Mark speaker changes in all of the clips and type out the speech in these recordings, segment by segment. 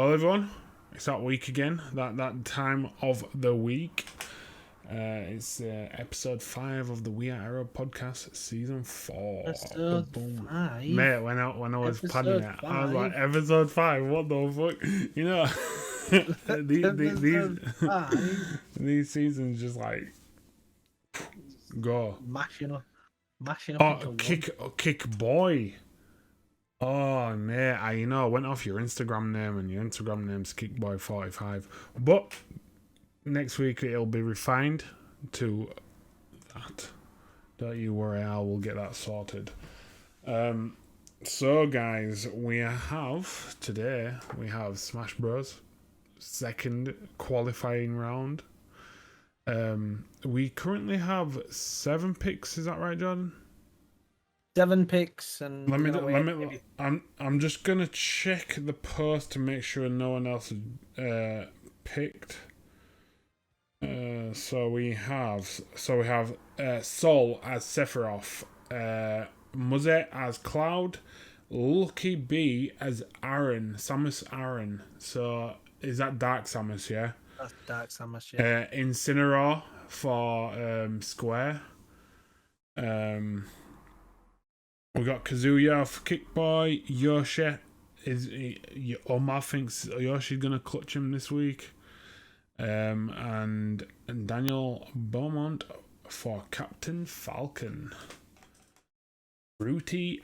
Speaker 1: Well, everyone, it's that week again. That time of the week. It's episode 5 of the We Are Arrow podcast, season 4.
Speaker 2: Episode
Speaker 1: Boom.
Speaker 2: 5.
Speaker 1: Mate, when I was planning it, I was like,
Speaker 2: 5.
Speaker 1: episode 5. What the fuck? You know,
Speaker 2: Episode 5.
Speaker 1: these seasons just like go.
Speaker 2: Mashing up
Speaker 1: Oh,
Speaker 2: into one.
Speaker 1: kick boy. Oh, mate, I went off your Instagram name, and your Instagram name's Kickboy45. But next week it'll be refined to that. Don't you worry, I will get that sorted. So, guys, we have Smash Bros. Second qualifying round. We currently have 7 picks. Is that right, Jordan?
Speaker 2: 7 picks, and
Speaker 1: I'm just gonna check the post to make sure no one else has picked. So we have Sol as Sephiroth, Muze as Cloud, Lucky B as Aaron, Samus Aaron. So is that Dark Samus? Yeah.
Speaker 2: That's Dark Samus. Yeah.
Speaker 1: Incineroar for Square. We got Kazuya for Kickboy. Yoshi Omar thinks Yoshi's gonna clutch him this week. And Daniel Beaumont for Captain Falcon. Fruity.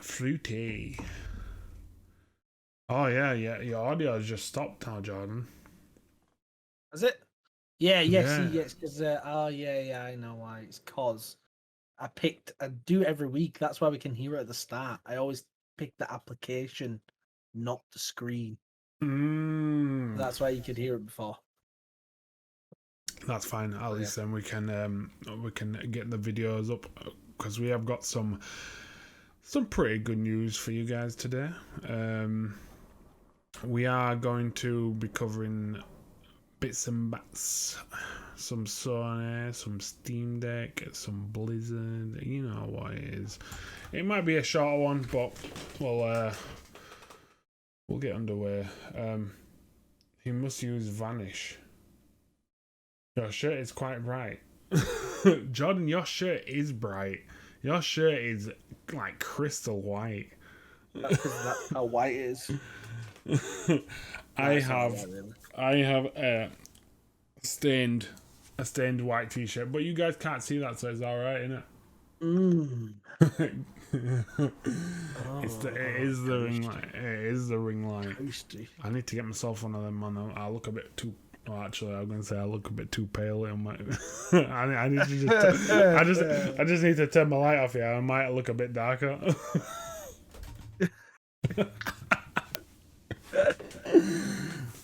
Speaker 1: Oh yeah. Your audio has just stopped now, Jordan.
Speaker 2: Is it? Yeah.
Speaker 1: Yeah.
Speaker 2: Yes. Because I know why. It's cause I do it every week. That's why we can hear it at the start. I always pick the application, not the screen. That's why you could hear it before.
Speaker 1: That's fine. At least then we can get the videos up, because we have got some pretty good news for you guys today. We are going to be covering bits and bats, some Sony, some Steam Deck, some Blizzard. You know what it is. It might be a shorter one, but we'll get underway. He must use Vanish. Your shirt is quite bright. Jordan, your shirt is bright. Your shirt is like crystal white.
Speaker 2: That's how white it is.
Speaker 1: I have a stained white t-shirt, but you guys can't see that, so it's all right, isn't it? It is the ring light. It is the ring light. I need to get myself one of them, man. I look a bit too. Oh, actually, I'm gonna say I look a bit too pale. I need to just. I just need to turn my light off. Yeah, I might look a bit darker.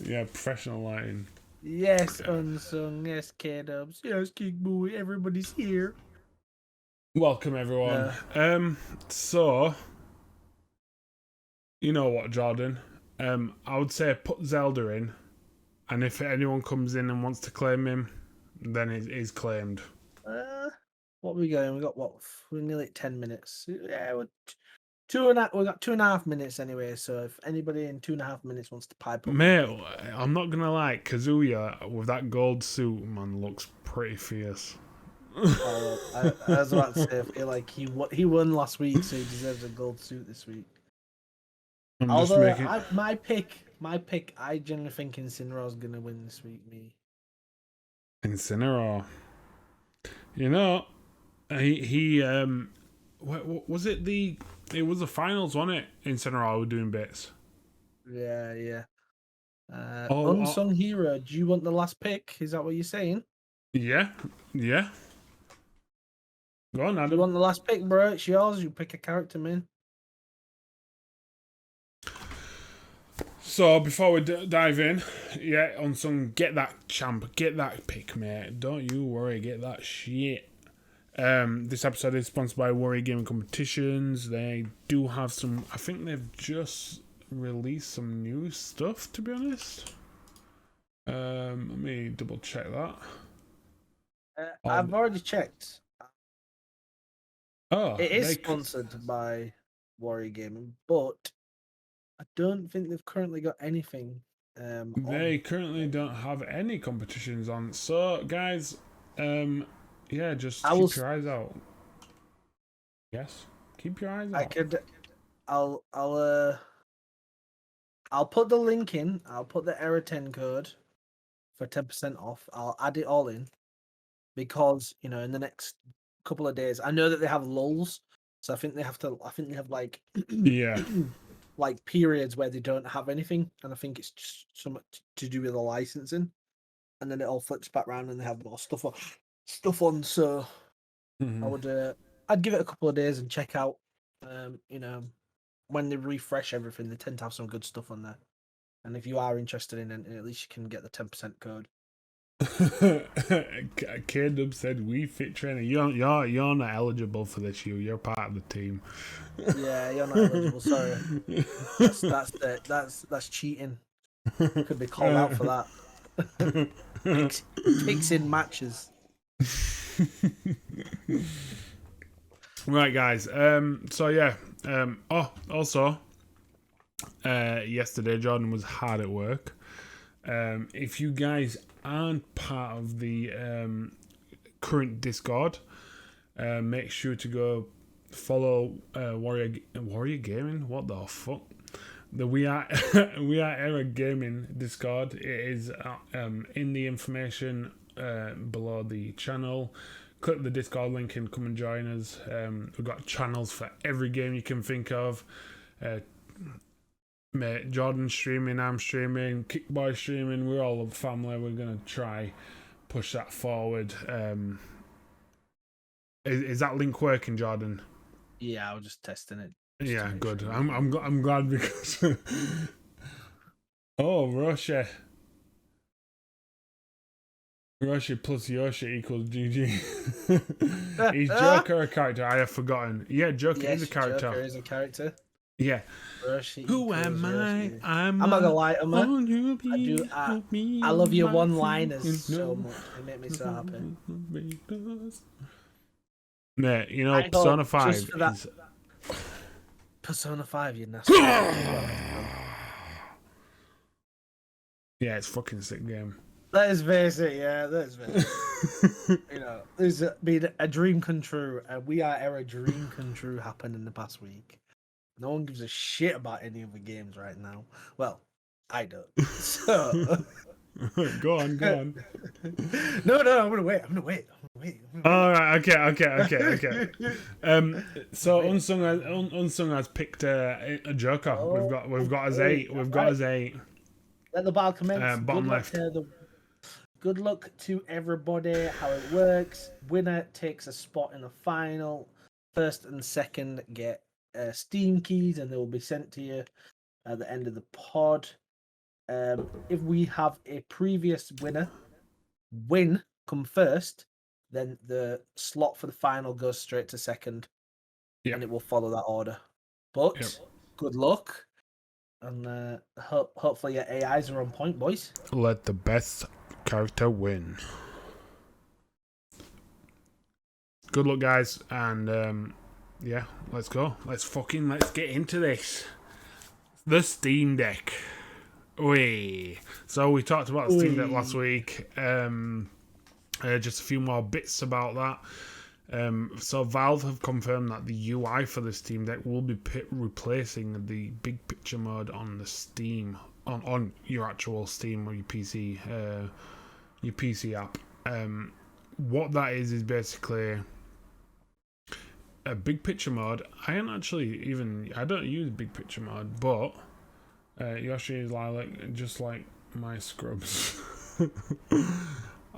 Speaker 1: Yeah, professional lighting.
Speaker 2: Yes, Unsung. Yes, K-Dubs. Yes, Kickboy. Everybody's here.
Speaker 1: Welcome, everyone. So, you know what, Jordan? I would say put Zelda in, and if anyone comes in and wants to claim him, then he's claimed.
Speaker 2: What are we going? We got we're nearly at 10 minutes. Yeah, we got 2.5 minutes anyway. So if anybody in 2.5 minutes wants to pipe up,
Speaker 1: mate, I'm not gonna lie, Kazuya with that gold suit, man, looks pretty fierce.
Speaker 2: I was about to say, I feel like he won last week, so he deserves a gold suit this week. My pick, I generally think Incineroar's gonna win this week. Me.
Speaker 1: Incineroar. You know, he what was it? It was the finals, wasn't it? Incineroar were doing bits.
Speaker 2: Yeah. Unsung hero. Do you want the last pick? Is that what you're saying?
Speaker 1: Yeah. Go on, Adam.
Speaker 2: Do you want the last pick, bro? It's yours. You pick a character, man.
Speaker 1: So before we dive in, yeah, Unsung, get that champ, get that pick, mate. Don't you worry, get that shit. This episode is sponsored by Warrior Gaming Competitions. They do have some. I think they've just released some new stuff, to be honest. Let me double check that.
Speaker 2: I've already checked.
Speaker 1: Oh,
Speaker 2: it is sponsored by Warrior Gaming, but I don't think they've currently got anything
Speaker 1: They currently don't have any competitions on. So, guys, yeah, just keep your eyes out. Yes, keep your eyes out.
Speaker 2: I'll put the link in. I'll put the Error 10 code for 10% off. I'll add it all in because in the next couple of days, I know that they have lulls, so I think they have like
Speaker 1: yeah,
Speaker 2: like periods where they don't have anything, and I think it's just something to do with the licensing, and then it all flips back around and they have more stuff on. So I'd give it a couple of days and check out. When they refresh everything, they tend to have some good stuff on there. And if you are interested in it, at least you can get the 10% code.
Speaker 1: K-Dub said we fit trainer. You're not eligible for this. You're part of the team.
Speaker 2: Yeah, you're not eligible. Sorry, that's cheating. Could be called out for that. Fixing matches.
Speaker 1: Right, guys. So yeah. Also, yesterday Jordan was hard at work. If you guys aren't part of the current Discord, make sure to go follow Warrior Gaming. What the fuck? The We Are Error Gaming Discord. It is in the information below the channel. Click the Discord link and come and join us. We've got channels for every game you can think of. Mate, Jordan's streaming, I'm streaming, Kickboy streaming. We're all a family. We're gonna try push that forward. Is that link working, Jordan?
Speaker 2: Yeah, I was just testing it.
Speaker 1: Yeah, good. Sure. I'm glad because. Oh, Russia plus Yoshi equals GG. Is Joker a character? I have forgotten. Yeah, Joker is a character.
Speaker 2: Joker is a character.
Speaker 1: Yeah.
Speaker 2: Who am I? I'm not gonna lie, Emma. I love your one-liners so much. They make me so happy.
Speaker 1: Mate, Persona 5 is...
Speaker 2: Persona 5, you nasty.
Speaker 1: Yeah, it's a fucking sick game.
Speaker 2: That is very sick, yeah, that is very sick. There's been a dream come true. We Are Error dream come true happened in the past week. No one gives a shit about any of the games right now. Well, I don't. So
Speaker 1: go on.
Speaker 2: No, I'm gonna wait.
Speaker 1: All right, okay. So Unsung has picked a Joker. We've got his 8. We've got his 8.
Speaker 2: Let the battle commence.
Speaker 1: Bottom left.
Speaker 2: Good luck to everybody. How it works. Winner takes a spot in the final. First and second get Steam keys, and they will be sent to you at the end of the pod. If we have a previous winner come first, then the slot for the final goes straight to second, and it will follow that order. But good luck, and hopefully your AIs are on point, boys.
Speaker 1: Let the best character win. Good luck, guys, and yeah, let's go. Let's get into this. The Steam Deck. So we talked about the Steam Deck last week. Just a few more bits about that. So Valve have confirmed that the UI for the Steam Deck will be replacing the big picture mode on the Steam, on your actual Steam or your PC app. What that is basically a big picture mode. I don't use big picture mode, but Yoshi is just like my scrubs.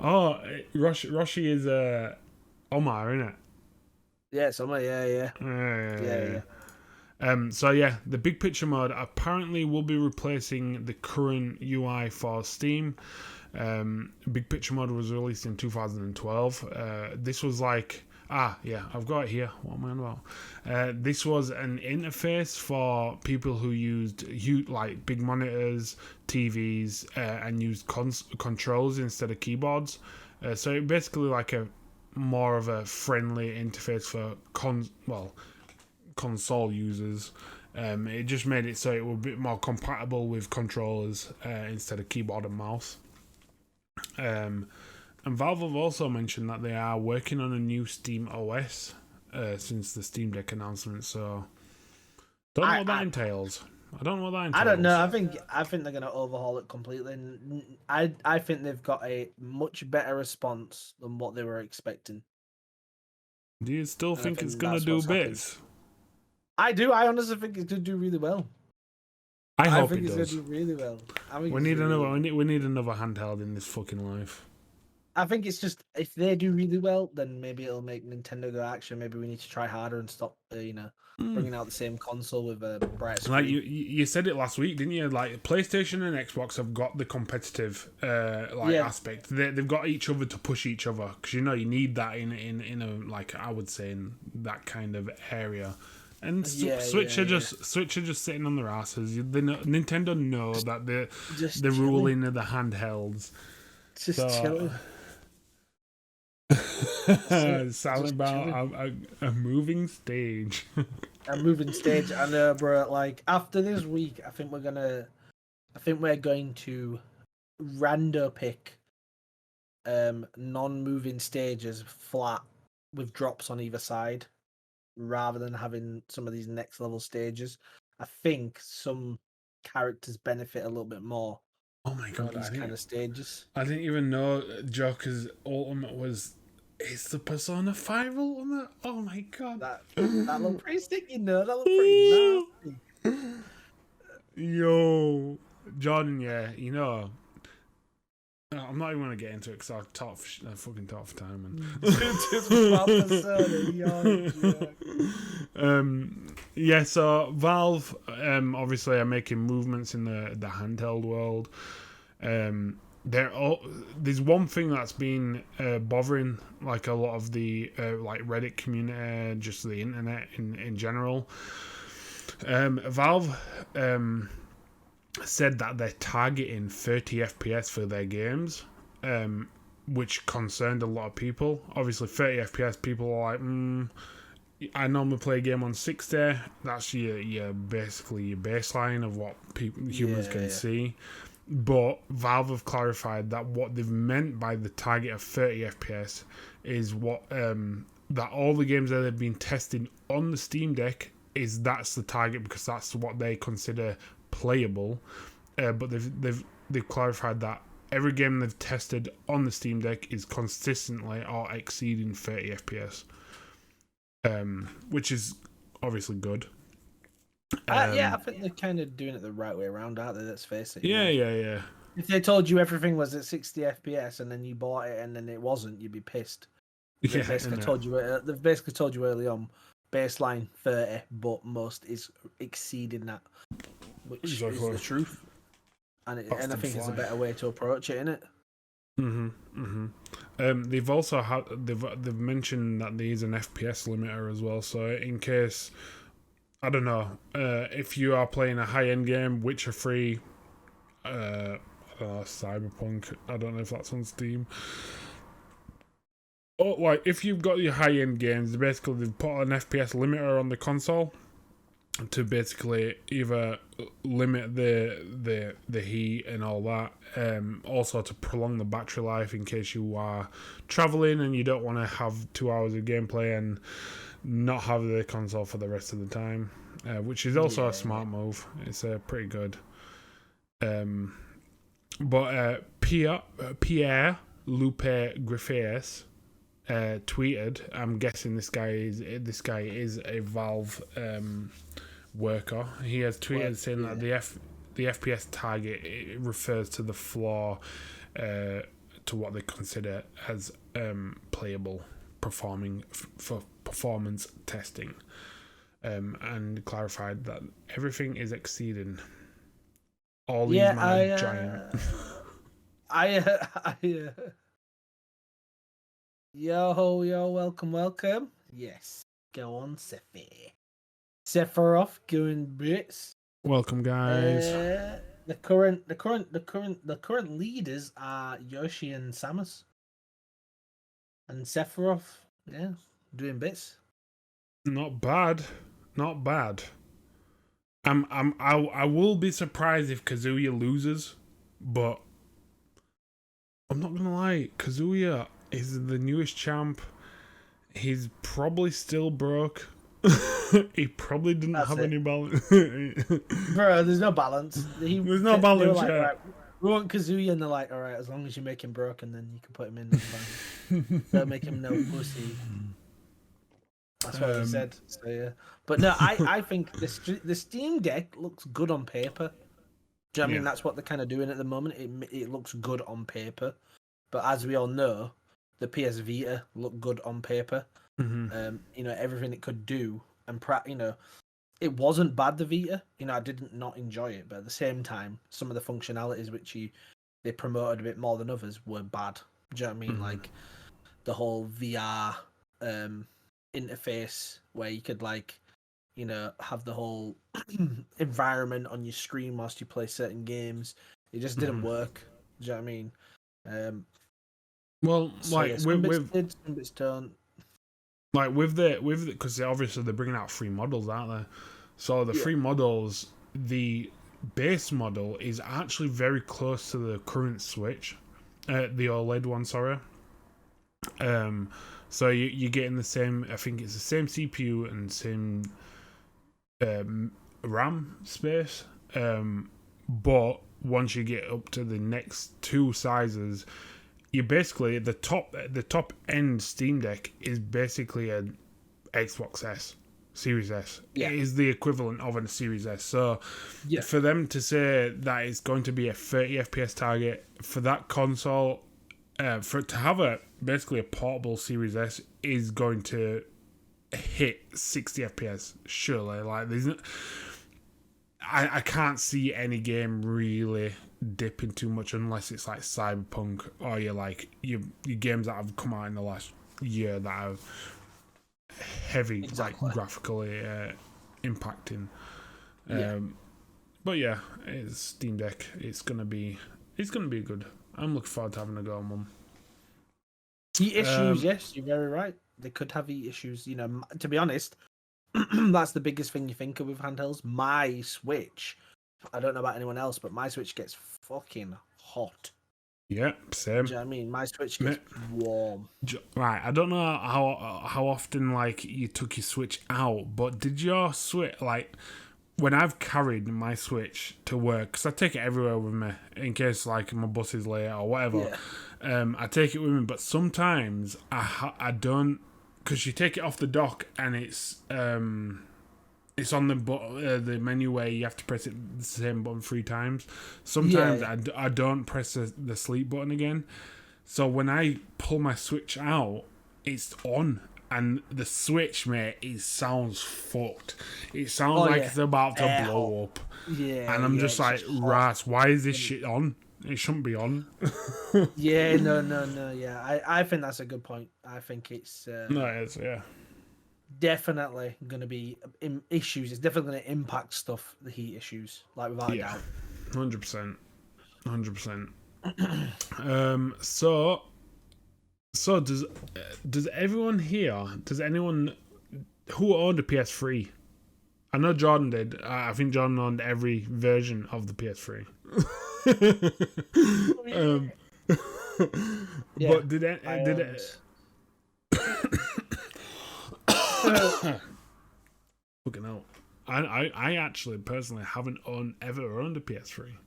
Speaker 1: Oh, Roshi is Omar, isn't it?
Speaker 2: Yeah, it's Omar. Yeah.
Speaker 1: So yeah, the big picture mode apparently will be replacing the current UI for Steam. Big picture mode was released in 2012. This was I've got it here. What am I on about? This was an interface for people who used like big monitors, TVs, and used controls instead of keyboards. So it basically like a more of a friendly interface for console users. It just made it so it was a bit more compatible with controllers instead of keyboard and mouse. And Valve have also mentioned that they are working on a new Steam OS since the Steam Deck announcement. So, don't know what that entails. I don't know what that entails.
Speaker 2: I don't know. I think they're gonna overhaul it completely. I think they've got a much better response than what they were expecting.
Speaker 1: Do you still think it's gonna do bits?
Speaker 2: I do. I honestly think it's gonna do really well.
Speaker 1: I hope it does.
Speaker 2: It's gonna do really well.
Speaker 1: We need another. We need another handheld in this fucking life.
Speaker 2: I think it's just if they do really well, then maybe it'll make Nintendo go, actually, maybe we need to try harder and stop, bringing out the same console with a bright screen.
Speaker 1: Like you said it last week, didn't you? Like PlayStation and Xbox have got the competitive aspect. They've got each other to push each other because you need that in a, like, I would say, in that kind of area. And Switch are just sitting on their asses. Nintendo know that they're ruling of the handhelds.
Speaker 2: Just chilling.
Speaker 1: Sound about a moving stage.
Speaker 2: A moving stage. I know, bro. Like after this week, I think we're going to rando pick non-moving stages flat with drops on either side, rather than having some of these next level stages. I think some characters benefit a little bit more.
Speaker 1: Oh my god!
Speaker 2: These kind of stages.
Speaker 1: I didn't even know Joker's ultimate was. It's the Persona 5 ultimate. Oh my god!
Speaker 2: That looked pretty sick, That looked pretty nasty.
Speaker 1: Yo, Jordan. I'm not even gonna get into it because I fucking talk for time. So Valve obviously are making movements in the handheld world. There's one thing that's been bothering like a lot of the like Reddit community, just the internet in general. Valve said that they're targeting 30 FPS for their games, which concerned a lot of people. Obviously 30 FPS, people are like, I normally play a game on 60. That's your basically your baseline of what humans can see. But Valve have clarified that what they've meant by the target of 30 FPS is what that all the games that they've been testing on the Steam Deck that's the target because that's what they consider playable. But they've clarified that every game they've tested on the Steam Deck is consistently or exceeding 30 FPS, which is obviously good.
Speaker 2: I think they're kind of doing it the right way around, aren't they? Let's face it.
Speaker 1: Yeah.
Speaker 2: If they told you everything was at 60 FPS and then you bought it and then it wasn't, you'd be pissed. They've basically told you early on, baseline 30, but most is exceeding that, which is the truth. And I think it's a better way to approach it, isn't it?
Speaker 1: They've also they've mentioned that there is an FPS limiter as well. So in case, I don't know, if you are playing a high-end game, Witcher 3, I don't know, Cyberpunk, I don't know if that's on Steam. Oh, like if you've got your high-end games, basically they've put an FPS limiter on the console to basically either limit the heat and all that, also to prolong the battery life in case you are traveling and you don't want to have 2 hours of gameplay and not have the console for the rest of the time, which is also a smart move. It's pretty good. But Pierre Lupe Griffes tweeted. I'm guessing this guy is a Valve worker. He has tweeted saying that the FPS target, it refers to the floor to what they consider as playable, performing for performance testing, and clarified that everything is exceeding all these giant.
Speaker 2: Yo, welcome. Yes, go on, Sephiroth, going bits.
Speaker 1: Welcome, guys.
Speaker 2: The current leaders are Yoshi and Samus, and Sephiroth, doing bits.
Speaker 1: Not bad. I will be surprised if Kazuya loses, but I'm not gonna lie, Kazuya is the newest champ. He's probably still broke. He probably didn't have any balance.
Speaker 2: Bro, there's no balance.
Speaker 1: There's no balance.
Speaker 2: Like, right, we want Kazuya, and they're like, all right, as long as you make him broken, then you can put him in. That's fine. Don't make him no pussy. That's what he said. So yeah, but no, I think the Steam Deck looks good on paper. Do you know what I mean? That's what they're kind of doing at the moment. It looks good on paper, but as we all know, the PS Vita looked good on paper.
Speaker 1: Mm-hmm.
Speaker 2: You know, everything it could do, and you know, it wasn't bad. The Vita, you know, I didn't not enjoy it, but at the same time, some of the functionalities which they promoted a bit more than others were bad. Do you know what I mean? Like the whole VR interface where you could like, you know, have the whole environment on your screen whilst you play certain games. It just didn't work. Do you know what I mean?
Speaker 1: Well,
Speaker 2: so
Speaker 1: like
Speaker 2: yeah, some bits did, some bits don't.
Speaker 1: Like with the because obviously they're bringing out free models, aren't they? So the free models, the base model is actually very close to the current Switch, the OLED one. Sorry. So you're getting the same. I think it's the same CPU and same RAM space. But once you get up to the next two sizes, you basically the top end Steam Deck is basically an Xbox S, Series S.
Speaker 2: Yeah.
Speaker 1: It is the equivalent of a Series S. So for them to say that it's going to be a 30 FPS target for that console, for it to have basically a portable Series S is going to hit 60 FPS. Surely, like there's I can't see any game really dipping too much unless it's like Cyberpunk or your games that have come out in the last year that are heavy like graphically impacting. But yeah, it's Steam Deck. It's gonna be good. I'm looking forward to having a go on one.
Speaker 2: Heat issues, yes, you're very right. They could have heat issues. You know, to be honest, that's the biggest thing you think of with handhelds. My Switch, I don't know about anyone else, but my Switch gets fucking hot.
Speaker 1: Yeah, same.
Speaker 2: Do you know what I mean? My Switch gets warm.
Speaker 1: Right, I don't know how often like you took your Switch out, but did your Switch like when I've carried my Switch to work, because I take it everywhere with me in case like my bus is late or whatever. I take it with me, but sometimes I don't, because you take it off the dock and it's on the menu where you have to press it the same button 3 times. Sometimes I don't press the sleep button again. So when I pull my Switch out, it's on. And the Switch, mate, it sounds fucked. It sounds like it's about to blow up. Yeah. And I'm just like, Ras, why is this shit on? It shouldn't be on.
Speaker 2: No. Yeah, I think that's a good point. I think it's...
Speaker 1: no, it is, yeah.
Speaker 2: Definitely going to be issues. It's definitely going to impact stuff, the heat issues, like without a doubt.
Speaker 1: 100%. 100%. So does everyone here, does anyone who owned a PS3? I know Jordan did. I think Jordan owned every version of the PS3. But did it fucking hell. I actually personally haven't ever owned a PS3.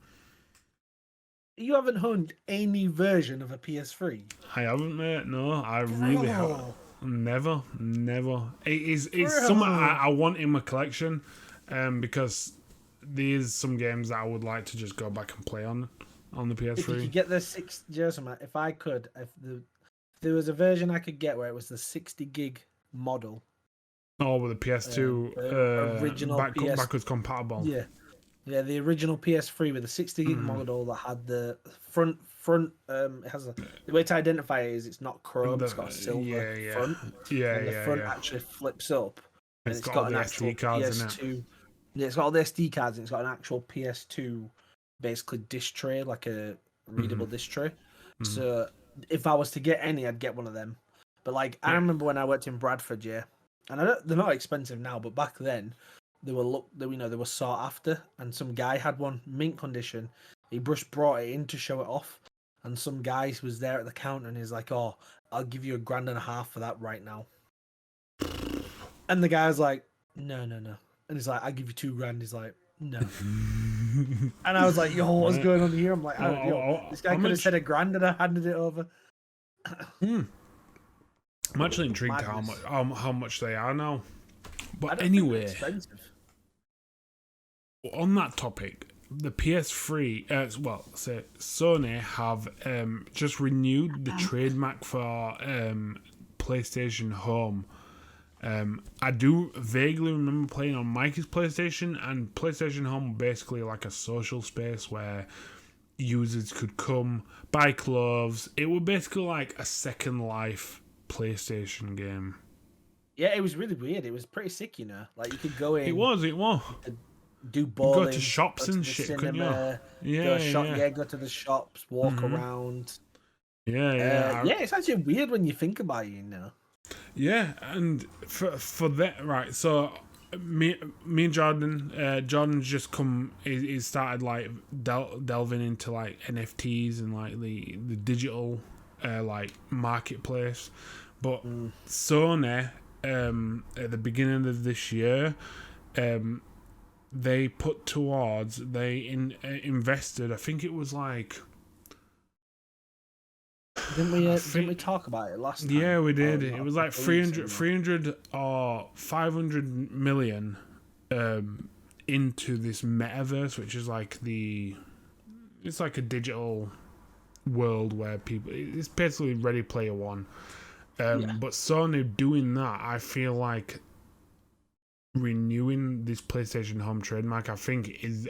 Speaker 2: You haven't owned any version of a PS3?
Speaker 1: I haven't, mate. No, I really haven't. Never. It's something I want in my collection, because there's some games that I would like to just go back and play on the PS3.
Speaker 2: If you could get the 6, if I could, if there was a version I could get where it was the 60 gig model.
Speaker 1: Oh, with the PS2
Speaker 2: original
Speaker 1: backwards compatible.
Speaker 2: Yeah, the original PS3 with the 60 gig model that had the front. It has the way to identify it is it's not chrome. It's got a silver front. And the front actually flips up. And it's got an actual PS2. Yeah, it's got all the SD cards and it's got an actual PS2, basically disc tray, like a readable disc tray. So if I was to get any, I'd get one of them. But like I remember when I worked in Bradford, and they're not expensive now, but back then they were sought after, and some guy had one mint condition. He just brought it in to show it off, and some guy was there at the counter, and he's like, "Oh, I'll give you $1,500 for that right now." And the guy was like, "No, no, no," and he's like, "I'll give you $2,000." He's like, "No," and I was like, "Yo, what's going on here?" I'm like, "This guy could have said $1,000 and I handed it over."
Speaker 1: I'm actually intrigued how much they are now. But anyway, on that topic, the PS3, Sony have just renewed the trademark for PlayStation Home. I do vaguely remember playing on Mikey's PlayStation, and PlayStation Home basically like a social space where users could come, buy clothes. It was basically like a Second Life PlayStation game.
Speaker 2: Yeah, it was really weird. It was pretty sick, you know. Like you could go in.
Speaker 1: It was.
Speaker 2: Do bowling.
Speaker 1: Go to shops and shit, couldn't you?
Speaker 2: Go to the shops, walk around.
Speaker 1: Yeah.
Speaker 2: It's actually weird when you think about it, you know.
Speaker 1: Yeah, and for that, right? So me and Jordan's just come. He started like delving into like NFTs and like the digital like marketplace. But Sony at the beginning of this year, they put towards invested. I think it was like.
Speaker 2: Didn't we talk about it last time?
Speaker 1: Yeah, we did. It was like 300 or 500 million into this metaverse, which is like it's like a digital world where it's basically Ready Player One. But Sony doing that, I feel like renewing this PlayStation Home trademark, I think is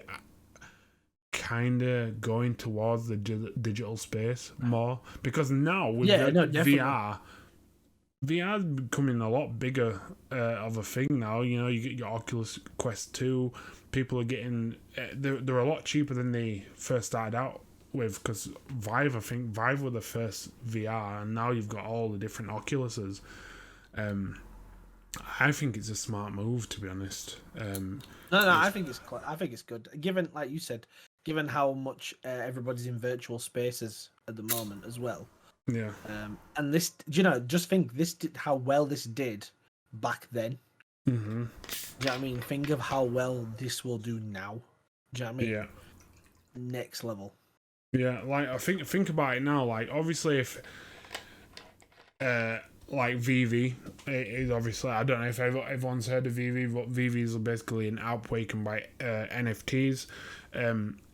Speaker 1: kind of going towards the digital space more, because now with VR is becoming a lot bigger of a thing now. You know, you get your Oculus Quest 2. People are getting they're a lot cheaper than they first started out with, because Vive were the first VR, and now you've got all the different Oculuses. I think it's a smart move, to be honest.
Speaker 2: I think it's good. Given, like you said, given how much everybody's in virtual spaces at the moment as well.
Speaker 1: Yeah.
Speaker 2: And this, just think how well this did back then.
Speaker 1: Mm-hmm.
Speaker 2: Do you know what I mean? Think of how well this will do now. Do you know what I mean?
Speaker 1: Yeah.
Speaker 2: Next level.
Speaker 1: Yeah, like I think about it now. Like obviously, if like VV is obviously, I don't know if everyone's heard of VV, but VV is basically an app where you can buy NFTs.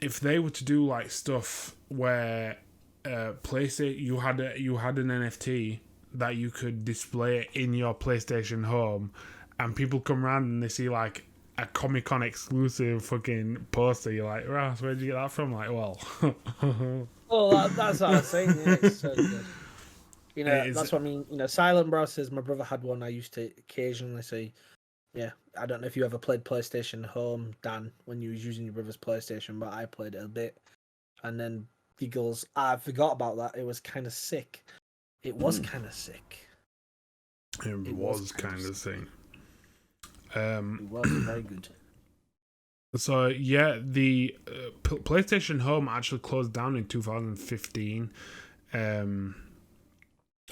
Speaker 1: If they were to do like stuff where PlayStation, you had an NFT that you could display in your PlayStation Home, and people come around and they see like a Comic-Con exclusive fucking poster, you're like, Ross, where'd you get that from? Like, well,
Speaker 2: that's what I was saying. Yeah, it's so good. That's what I mean. Silent Bro says my brother had one. I used to occasionally see. Yeah, I don't know if you ever played PlayStation Home, Dan, when you was using your brother's PlayStation, but I played it a bit. And then he goes, I forgot about that. It was kind of sick. It was kind of sick.
Speaker 1: It was kind of sick.
Speaker 2: It was very good.
Speaker 1: So yeah, the PlayStation Home actually closed down in 2015,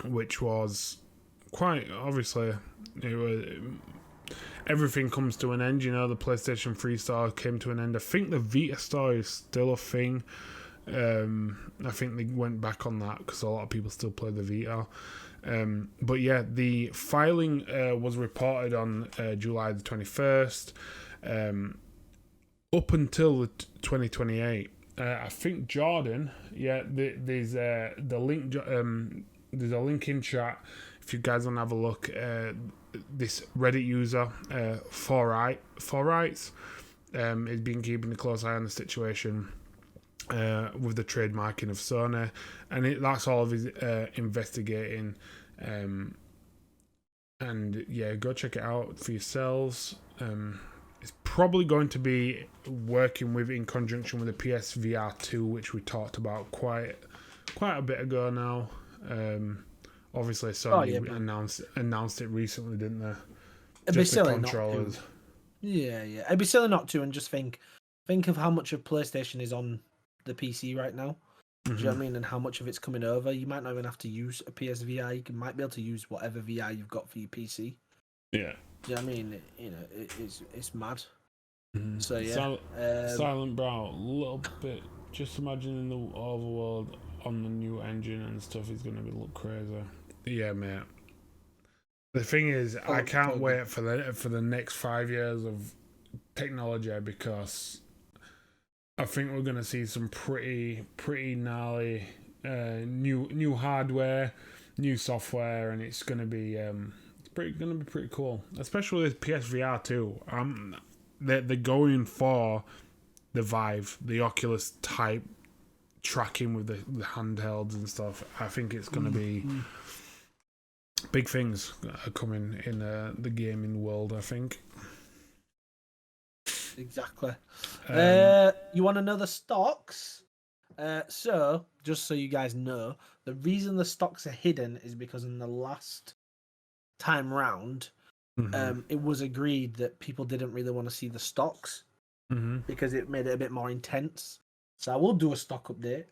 Speaker 1: which was quite obviously. It was everything comes to an end. The PlayStation 3 store came to an end. I think the Vita store is still a thing. I think they went back on that because a lot of people still play the Vita. But yeah, the filing was reported on July the 21st, up until the 2028. I think Jordan, there's the link. There's a link in chat if you guys want to have a look. This Reddit user, For Rights, has been keeping a close eye on the situation. With the trademarking of Sony, and that's all of his investigating, and yeah, go check it out for yourselves. It's probably going to be working in conjunction with the PSVR 2, which we talked about quite a bit ago now. Obviously Sony announced it recently, didn't they?
Speaker 2: Just the controllers. Yeah, yeah. It'd be silly not to, and just think of how much of PlayStation is on the PC right now. Do you know what I mean? And how much of it's coming over. You might not even have to use a PSVR. You might be able to use whatever VR you've got for your PC.
Speaker 1: Yeah.
Speaker 2: Do you know what I mean? It's mad. So yeah,
Speaker 1: Silent Brow, a little bit. Just imagining the overworld on the new engine and stuff is going to look crazy. Yeah, mate. The thing is, I can't wait for the next 5 years of technology, because I think we're going to see some pretty gnarly new hardware, new software, and it's going to be pretty cool, especially with PSVR 2. They're going for the Vive, the Oculus type tracking with the handhelds and stuff. I think it's going to be big things are coming in the gaming world, I think.
Speaker 2: Exactly. You want to know the stocks? So, just so you guys know, the reason the stocks are hidden is because in the last time round, it was agreed that people didn't really want to see the stocks because it made it a bit more intense. So I will do a stock update.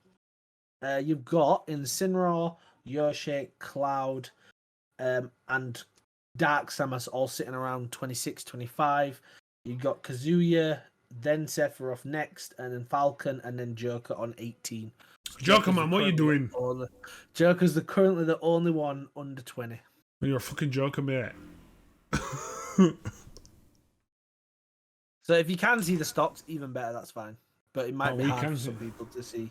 Speaker 2: You've got Incineroar, Yoshi, Cloud, and Dark Samus all sitting around 26, 25. You've got Kazuya, then Sephiroth next, and then Falcon, and then Joker on 18.
Speaker 1: Joker, man, what are you doing?
Speaker 2: Joker's currently the only one under 20.
Speaker 1: You're a fucking Joker, mate.
Speaker 2: So if you can see the stocks, even better. That's fine. But it might be hard for some people to see.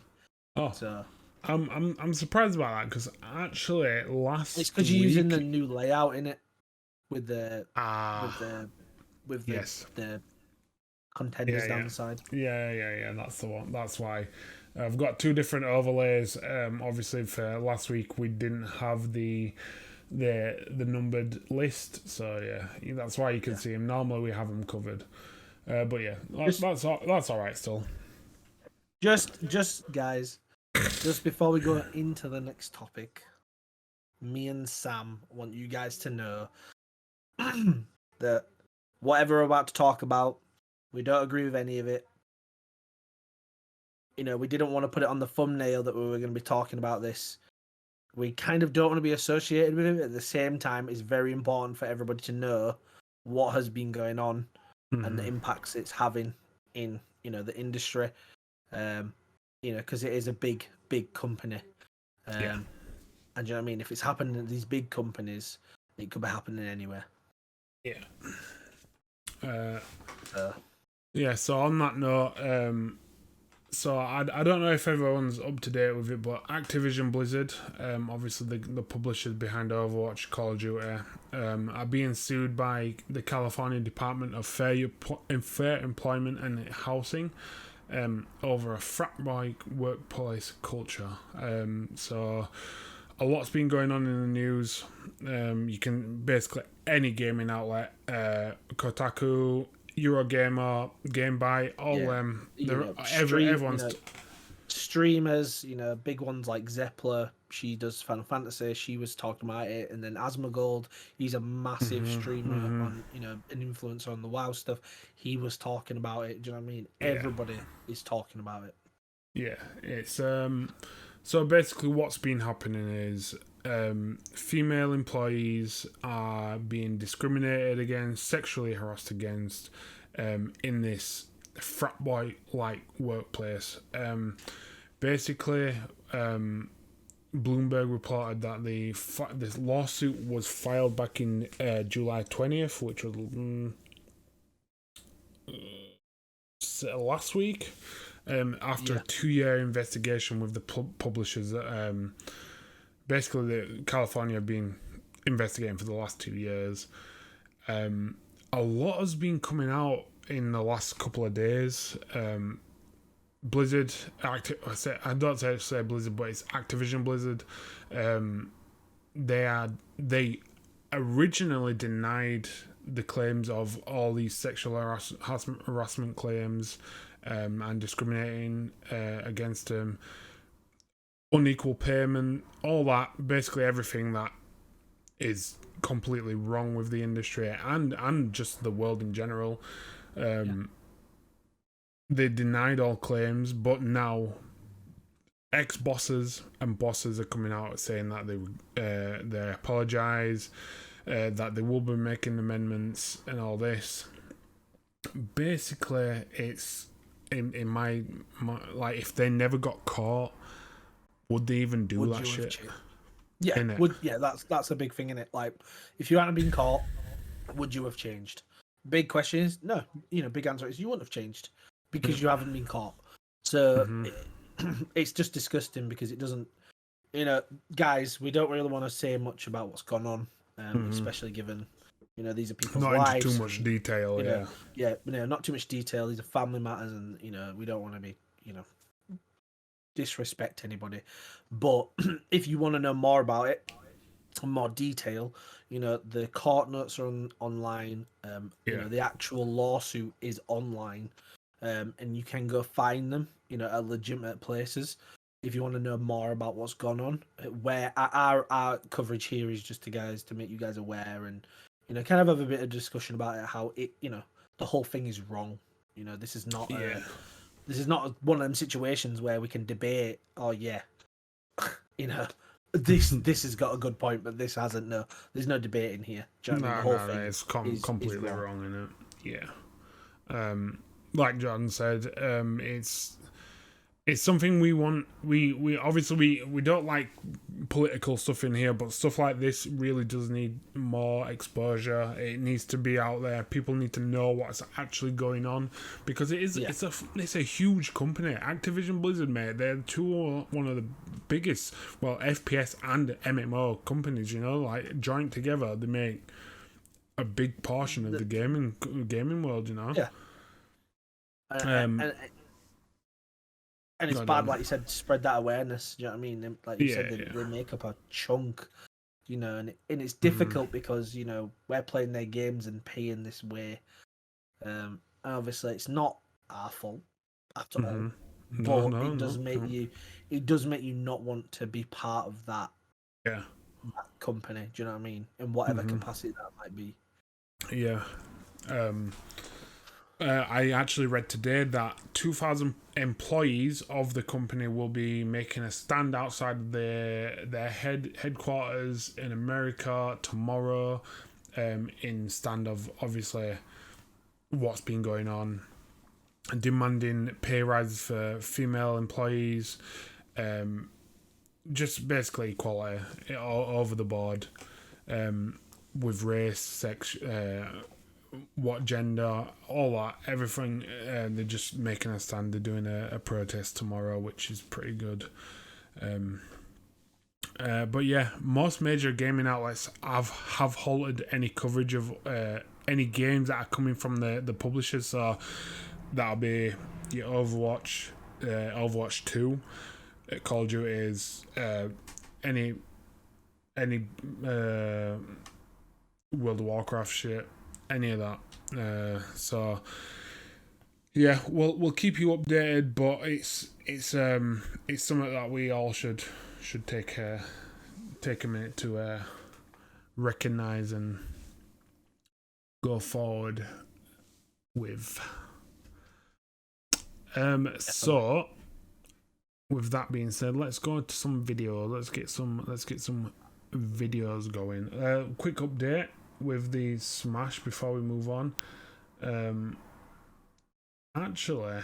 Speaker 1: Oh, so I'm surprised about that, because actually it's
Speaker 2: because you're using the new layout in it with the the contenders down the side.
Speaker 1: Yeah. That's the one. That's why I've got two different overlays. Obviously for last week we didn't have the numbered list, so yeah, that's why you can see them. Normally we have them covered, but yeah, that's all right still.
Speaker 2: Just guys, just before we go into the next topic, me and Sam want you guys to know that whatever we're about to talk about, we don't agree with any of it. You know, we didn't want to put it on the thumbnail that we were going to be talking about this. We kind of don't want to be associated with it. At the same time, it's very important for everybody to know what has been going on and the impacts it's having in, the industry. Because it is a big company. And you know what I mean? If it's happening at these big companies, it could be happening anywhere.
Speaker 1: Yeah. So on that note, so I don't know if everyone's up to date with it, but Activision Blizzard, obviously the publishers behind Overwatch, Call of Duty, are being sued by the California Department of Fair Employment and Housing over a frat-like workplace culture. So a lot's been going on in the news. You can basically any gaming outlet, Kotaku, Eurogamer, GameBuy, all them. Everyone's
Speaker 2: streamers. Big ones like Zeppler. She does Final Fantasy. She was talking about it, and then Asmongold. He's a massive streamer on, an influencer on the WoW stuff. He was talking about it. Do you know what I mean? Yeah. Everybody is talking about it.
Speaker 1: Yeah, it's so basically what's been happening is female employees are being discriminated against, sexually harassed against in this frat boy like workplace. Basically, Bloomberg reported that this lawsuit was filed back in July 20th, which was last week. After a 2-year investigation with the publishers, basically the California have been investigating for the last 2 years. A lot has been coming out in the last couple of days. Blizzard, I don't say Blizzard, but it's Activision Blizzard. They originally denied the claims of all these sexual harassment claims. And discriminating against them, unequal payment, all that, basically everything that is completely wrong with the industry and just the world in general. They denied all claims, but now ex-bosses and bosses are coming out saying that they apologise, that they will be making amendments and all this. Basically, it's in my like, if they never got caught, would they even do that shit?
Speaker 2: Yeah, that's a big thing in it. Like, if you hadn't been caught, would you have changed? Big question is no. Big answer is you wouldn't have changed because you haven't been caught. So it's just disgusting because it doesn't. Guys, we don't really want to say much about what's gone on, especially given these are people's lives.
Speaker 1: Not into too much detail.
Speaker 2: Not too much detail. These are family matters, and we don't want to be disrespect anybody. But if you want to know more about it, more detail, the court notes are online. The actual lawsuit is online, and you can go find them at legitimate places if you want to know more about what's gone on. Where our coverage here is just to make you guys aware and kind of have a bit of discussion about it, how it the whole thing is wrong. This is not this is not one of them situations where we can debate, this has got a good point, but this hasn't. No, there's no debating here. Do you know what I mean? The whole thing
Speaker 1: it's completely wrong, isn't it? Yeah. Like John said, it's something we want. We obviously we don't like political stuff in here, but stuff like this really does need more exposure. It needs to be out there. People need to know what's actually going on because it's a huge company. Activision Blizzard, mate, they're one of the biggest, FPS and MMO companies. Like joint together, they make a big portion of the gaming world.
Speaker 2: Yeah. And it's bad, like you said, spread that awareness. Do you know what I mean? Like you said, they make up a chunk, and it's difficult because we're playing their games and paying this way. And obviously, it's not our fault at all. But it does make you not want to be part of that.
Speaker 1: Yeah.
Speaker 2: That company. Do you know what I mean? In whatever capacity that might be.
Speaker 1: Yeah. I actually read today that 2,000 employees of the company will be making a stand outside their headquarters in America tomorrow, in stand of obviously what's been going on, demanding pay rises for female employees, just basically equality all over the board, with race, sex, what gender, all that, everything. They're just making a stand. They're doing a protest tomorrow, which is pretty good. But yeah, most major gaming outlets have halted any coverage of any games that are coming from the publishers. So that'll be your Overwatch, Overwatch 2, Call of Duty is any World of Warcraft shit, any of that. So yeah, we'll keep you updated, but it's something that we all should take a minute to recognize and go forward with. So with that being said, let's go to some video. Let's get some videos going. Quick update with the Smash before we move on. Actually,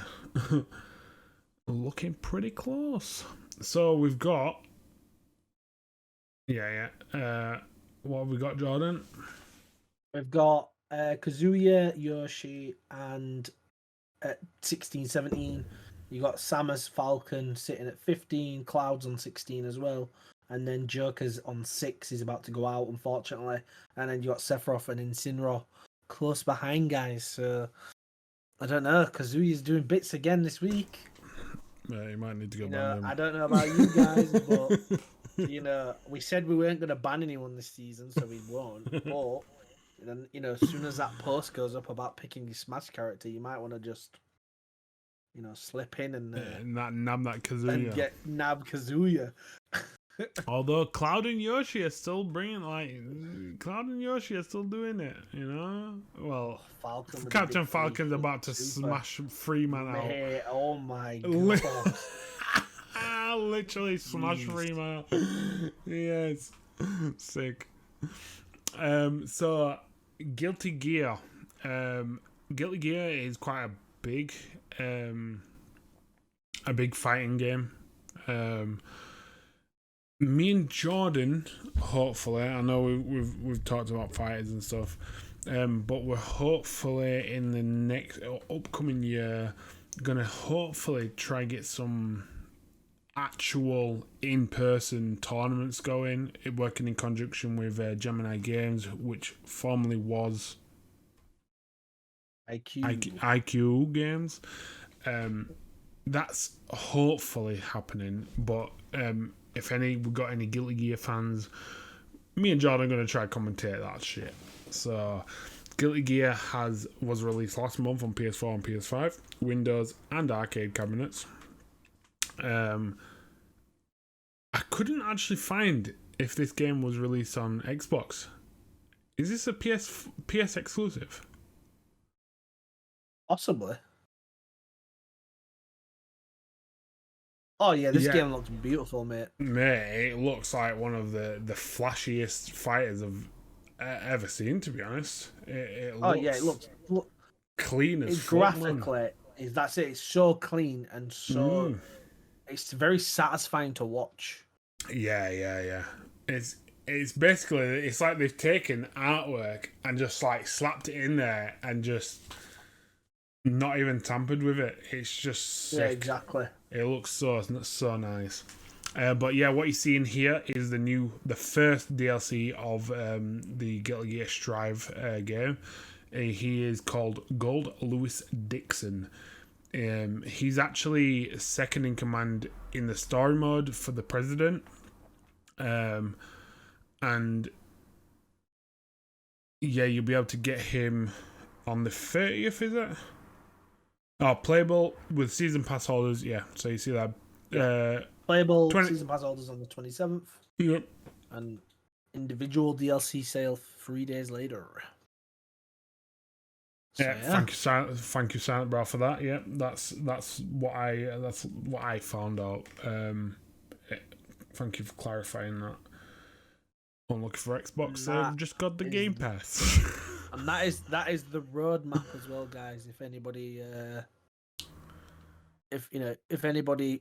Speaker 1: looking pretty close. So we've got, what have we got, Jordan?
Speaker 2: We've got Kazuya, Yoshi, and at 16, 17. You got Samus Falcon sitting at 15, Cloud's on 16 as well. And then Joker's on 6. He's about to go out, unfortunately. And then you got Sephiroth and Incineroar close behind, guys. So I don't know. Kazuya's doing bits again this week.
Speaker 1: Yeah, you might need to go ban him.
Speaker 2: I don't know about you guys, but we said we weren't going to ban anyone this season, so we won't. But then, as soon as that post goes up about picking your Smash character, you might want to just, slip in and
Speaker 1: nab that Kazuya.
Speaker 2: And get nab Kazuya.
Speaker 1: Although Cloud and Yoshi are still bringing Cloud and Yoshi are still doing it, you know. Well,
Speaker 2: Falcon with
Speaker 1: Captain
Speaker 2: the big
Speaker 1: Falcon's
Speaker 2: flea
Speaker 1: about to
Speaker 2: super.
Speaker 1: smash Freeman out.
Speaker 2: Mate, oh my
Speaker 1: Li-
Speaker 2: god!
Speaker 1: Literally smash
Speaker 2: Jeez.
Speaker 1: Freeman out. Yes, sick. So Guilty Gear. Guilty Gear is quite a big fighting game. Me and Jordan, hopefully, I know we've talked about fighters and stuff, but we're hopefully in the next upcoming year gonna hopefully try get some actual in-person tournaments going, working in conjunction with Gemini Games, which formerly was IQ Games. That's hopefully happening, but if we got any Guilty Gear fans, me and Jordan are going to try to commentate that shit. So Guilty Gear was released last month on PS4 and PS5, Windows and arcade cabinets. I couldn't actually find if this game was released on Xbox. Is this a PS exclusive?
Speaker 2: Possibly. Oh yeah, this game looks beautiful, mate.
Speaker 1: Mate, it looks like one of the flashiest fighters I've ever seen. To be honest, it looks clean as fuck,
Speaker 2: graphically. That's it. It's so clean and so. It's very satisfying to watch.
Speaker 1: Yeah. It's basically, it's like they've taken artwork and just like slapped it in there and just not even tampered with it. It's just sick.
Speaker 2: Yeah, exactly.
Speaker 1: It looks so nice. But yeah, what you see in here is the first DLC of the Guilty Gear Strive game. He is called Gold Lewis Dixon. He's actually second in command in the story mode for the president. And yeah, you'll be able to get him on the 30th, is it? Oh, playable with season pass holders. Yeah, so you see that.
Speaker 2: Playable season pass holders on the 27th.
Speaker 1: Yep.
Speaker 2: And individual DLC sale 3 days later. So,
Speaker 1: yeah. Thank you, Silent Bro, for that. Yeah, that's what I found out. Thank you for clarifying that. I'm looking for Xbox. They've just got the Game Pass.
Speaker 2: And that is the roadmap as well, guys. If anybody, if anybody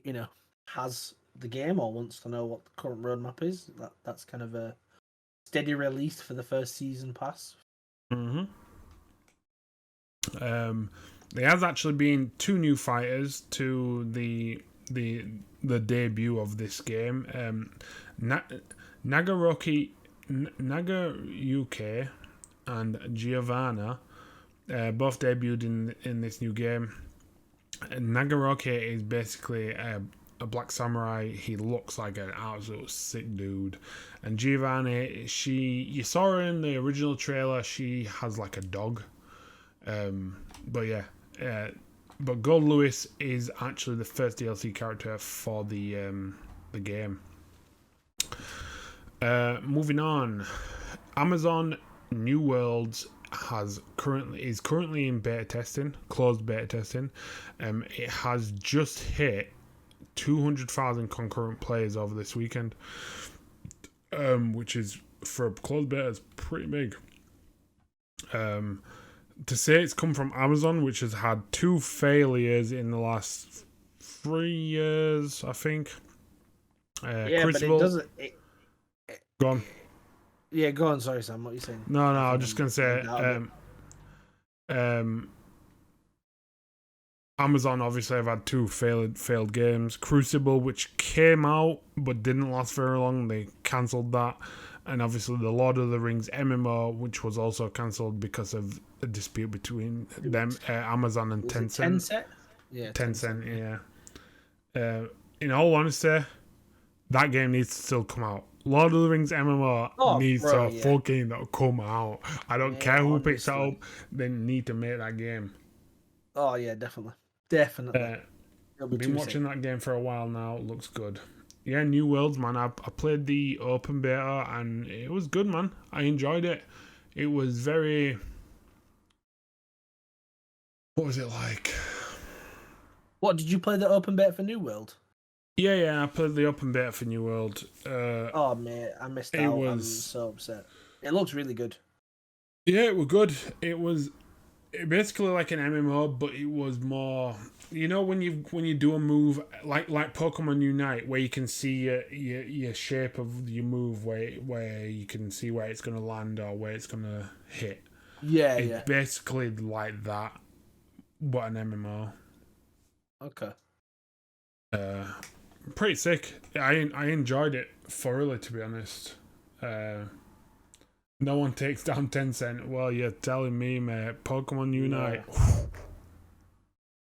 Speaker 2: has the game or wants to know what the current roadmap is, that's kind of a steady release for the first season pass.
Speaker 1: There has actually been 2 new fighters to the debut of this game. Nagayuki and Giovanna both debuted in this new game. Nagayuki is basically a black samurai. He looks like an absolute sick dude. And Giovanna, you saw her in the original trailer. She has like a dog. But Gold Lewis is actually the first DLC character for the game. Moving on, Amazon New Worlds is currently in beta testing, closed beta testing. It has just hit 200,000 concurrent players over this weekend, which is for a closed beta is pretty big. To say it's come from Amazon, which has had 2 failures in the last 3 years, I think. Crucible.
Speaker 2: But it doesn't.
Speaker 1: Go on.
Speaker 2: Yeah, go on. Sorry, Sam. What are you saying?
Speaker 1: No, I was just gonna say. Amazon obviously have had 2 failed games. Crucible, which came out but didn't last very long, they cancelled that. And obviously the Lord of the Rings MMO, which was also cancelled because of a dispute between them, Amazon and Tencent.
Speaker 2: Tencent? Yeah,
Speaker 1: Tencent, yeah. In all honesty, that game needs to still come out. Lord of the Rings MMO needs to fucking come out. I don't care who picks it up, they need to make that game.
Speaker 2: Oh yeah, definitely.
Speaker 1: Been watching that game for a while now. It looks good. Yeah, New Worlds, man. I played the open beta and it was good, man. I enjoyed it. It was very. What was it like?
Speaker 2: What did you play the open beta for New World?
Speaker 1: Yeah, I played the open beta for New World.
Speaker 2: Oh mate, I missed
Speaker 1: it
Speaker 2: out.
Speaker 1: was-
Speaker 2: I'm so upset. It looks really good.
Speaker 1: Yeah, it was good. It was basically like an MMO, but it was more. You know when you do a move like Pokemon Unite, where you can see your shape of your move, where you can see where it's gonna land or where it's gonna hit.
Speaker 2: Yeah,
Speaker 1: It's
Speaker 2: yeah.
Speaker 1: basically like that, but an MMO.
Speaker 2: Okay.
Speaker 1: Pretty sick. I enjoyed it thoroughly, to be honest. No one takes down Tencent. Well, you're telling me, mate. Pokemon Unite.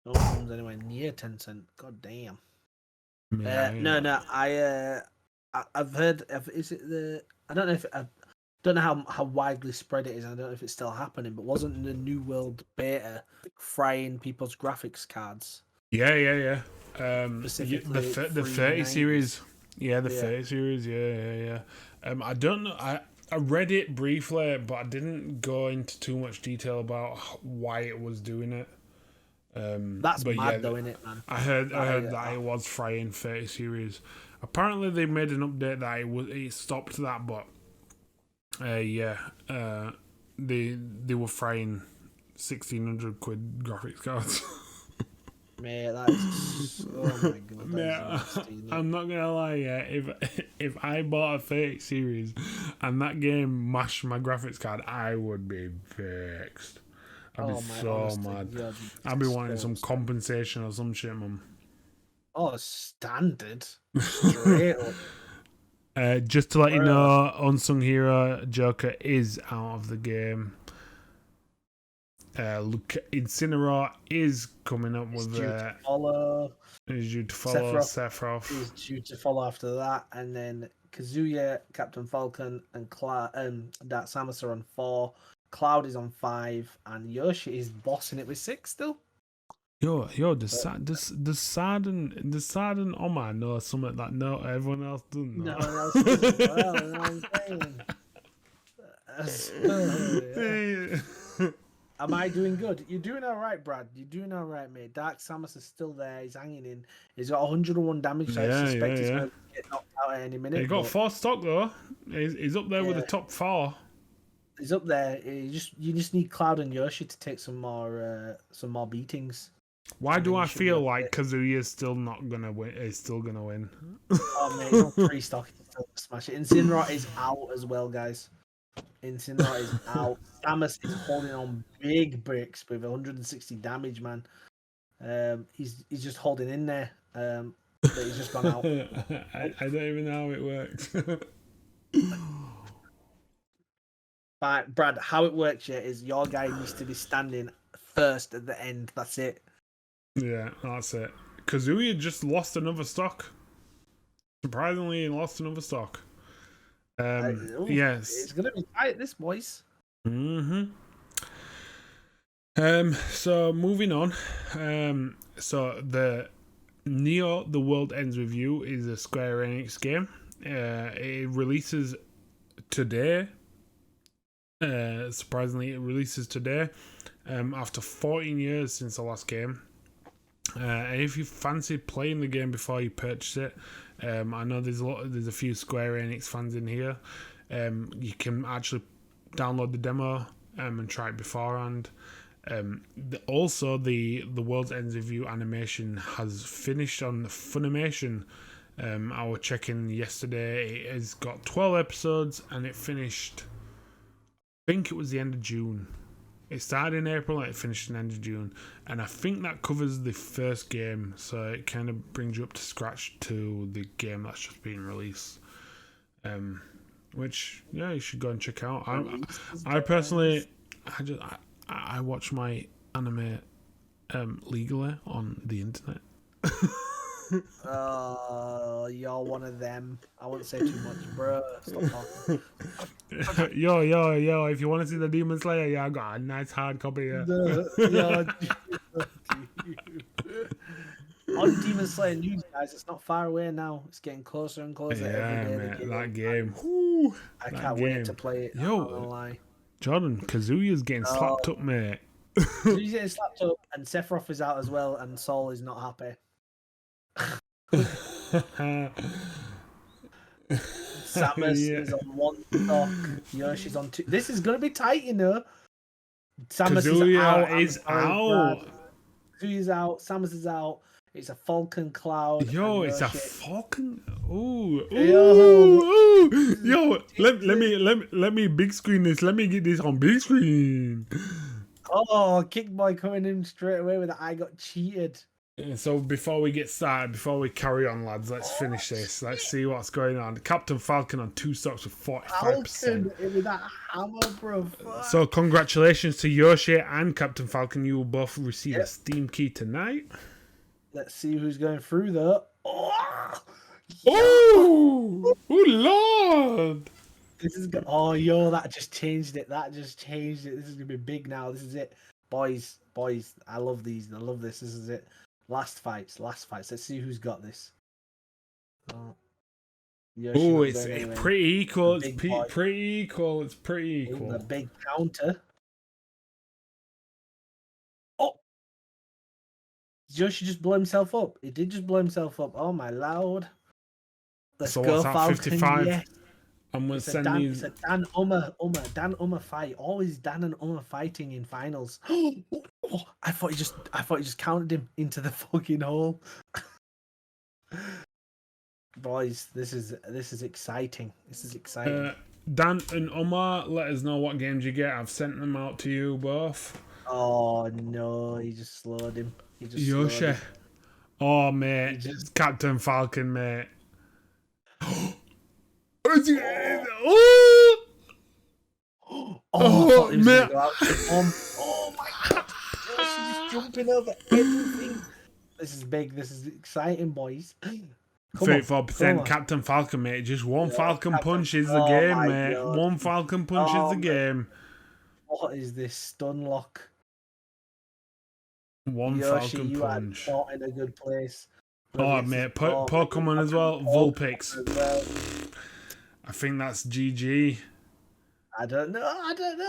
Speaker 2: No one comes anywhere near Tencent. God damn.
Speaker 1: Yeah,
Speaker 2: No. I've heard. Is it the? I don't know if I don't know how widely spread it is. I don't know if it's still happening. But wasn't the New World beta frying people's graphics cards?
Speaker 1: Yeah.
Speaker 2: Specifically
Speaker 1: The 30 series. Yeah, the
Speaker 2: Yeah.
Speaker 1: 30 series. Yeah. I don't know. I read it briefly, but I didn't go into too much detail about why it was doing it.
Speaker 2: That's
Speaker 1: but
Speaker 2: mad though, isn't it, man?
Speaker 1: I heard that it was frying 30 series. Apparently, they made an update that it stopped that, but they were frying 1,600 quid graphics cards.
Speaker 2: Mate, that is. Oh my god.
Speaker 1: Mate, I'm not gonna lie, yeah. If I bought a 30 series and that game mashed my graphics card, I would be vexed. I'd be so mad. I'd be wanting some compensation or some shit, man.
Speaker 2: Oh, standard. Straight up.
Speaker 1: Just to let you know, Unsung Hero Joker is out of the game. Look, Incineroar is coming up with
Speaker 2: Is due to follow.
Speaker 1: Sephiroth
Speaker 2: is due to follow after that, and then Kazuya, Captain Falcon, and Dark Samus are on 4. Cloud is on 5, and Yoshi is bossing it with 6 still.
Speaker 1: Yo, the Sardin Omar knows something that everyone else doesn't know.
Speaker 2: No one else does as well, you know what I'm saying? Am I doing good? You're doing all right, Brad. You're doing all right, mate. Dark Samus is still there. He's hanging in. He's got 101 damage. So I suspect he's going to get knocked out at any minute.
Speaker 1: He got 4 stock though. He's up there with the top 4.
Speaker 2: He's up there. You just need Cloud and Yoshi to take some more beatings.
Speaker 1: Why do I feel like Kazuya's still not gonna win? Is still gonna win?
Speaker 2: Oh mate, he's on 3 stock. He's still gonna smash it. Incineroar is out as well, guys. Incineroar is out. Samus is holding on big bricks with 160 damage, man. He's just holding in there. But he's just gone out.
Speaker 1: I don't even know how it works.
Speaker 2: But Brad, how it works here is your guy needs to be standing first at the end. That's it.
Speaker 1: Yeah, that's it. Kazuya just lost another stock. Surprisingly, he lost another stock. Yes.
Speaker 2: It's going to be tight, this, boys.
Speaker 1: So, moving on. So, the Neo The World Ends With You is a Square Enix game. It releases today. Surprisingly, it releases today. After 14 years since the last game. And if you fancy playing the game before you purchase it, I know there's a few Square Enix fans in here. You can actually download the demo and try it beforehand. Also, the World's Ends With You animation has finished on Funimation. I was checking yesterday. It has got 12 episodes and it finished. I think it was the end of June. It started in April and it finished in the end of June. And I think that covers the first game, so it kind of brings you up to scratch to the game that's just been released. Which, yeah, you should go and check out. I personally, I watch my anime legally on the internet.
Speaker 2: You're one of them. I wouldn't say too much, bro. Stop talking.
Speaker 1: Yo, if you want to see the Demon Slayer, yeah, I got a nice hard copy here.
Speaker 2: On Demon Slayer news, guys, it's not far away now. It's getting closer and closer every
Speaker 1: Yeah,
Speaker 2: day.
Speaker 1: mate, that game. Whew,
Speaker 2: I
Speaker 1: that
Speaker 2: can't
Speaker 1: game.
Speaker 2: wait to play it. I'm not gonna
Speaker 1: Yo,
Speaker 2: lie.
Speaker 1: Jordan, Kazuya's getting slapped up, mate.
Speaker 2: He's getting slapped up, and Sephiroth is out as well, and Saul is not happy. Samus is on one stock. Yoshi's on two. This is gonna be tight, you know. Samus
Speaker 1: Kazuya
Speaker 2: is
Speaker 1: is out.
Speaker 2: Kazuya's out. Samus is out. It's a Falcon Cloud.
Speaker 1: Yo,
Speaker 2: and
Speaker 1: it's a
Speaker 2: Yoshi.
Speaker 1: Falcon. Ooh,
Speaker 2: Yo.
Speaker 1: yo. Let me big screen this. Let me get this on big screen.
Speaker 2: Oh, Kickboy coming in straight away with I got cheated.
Speaker 1: So before we get started, before we carry on, lads, let's finish this. Let's see what's going on. Captain Falcon on 2 stocks with 45%.
Speaker 2: Falcon with that hammer, bro.
Speaker 1: So congratulations to Yoshi and Captain Falcon. You will both receive a Steam key tonight.
Speaker 2: Let's see who's going through though. Oh,
Speaker 1: oh Lord!
Speaker 2: This is good. Oh, yo, that just changed it. This is gonna be big now. This is it, boys. I love these. I love this. This is it. Last fights. Let's see who's got this. Oh,
Speaker 1: it's pretty equal. It's pretty equal. It's pretty equal.
Speaker 2: The big counter. Oh, Yoshi just blew himself up. He did just blow himself up. Oh my lord. Let's go,
Speaker 1: what's that,
Speaker 2: Falcon.
Speaker 1: 55?
Speaker 2: Yeah.
Speaker 1: I'm gonna send
Speaker 2: It's a Dan Umar fight. Always Dan and Umar fighting in finals. Oh, I thought he just counted him into the fucking hole. Boys, this is exciting. This is exciting.
Speaker 1: Dan and Omar, let us know what games you get. I've sent them out to you both.
Speaker 2: Oh no, he just slowed him.
Speaker 1: Yoshi. Oh mate, Captain Falcon, mate.
Speaker 2: Oh man! Oh my god! She's just jumping over everything. This is big. This is exciting, boys.
Speaker 1: 34% Captain Falcon, mate. Just one Falcon punch is the game, mate. God. One Falcon punch is the game.
Speaker 2: What is this stun lock?
Speaker 1: One
Speaker 2: Yoshi,
Speaker 1: Falcon
Speaker 2: you
Speaker 1: punch.
Speaker 2: Are not in a good place.
Speaker 1: Oh mate, Pokemon as well. Vulpix. I think that's GG.
Speaker 2: I don't know.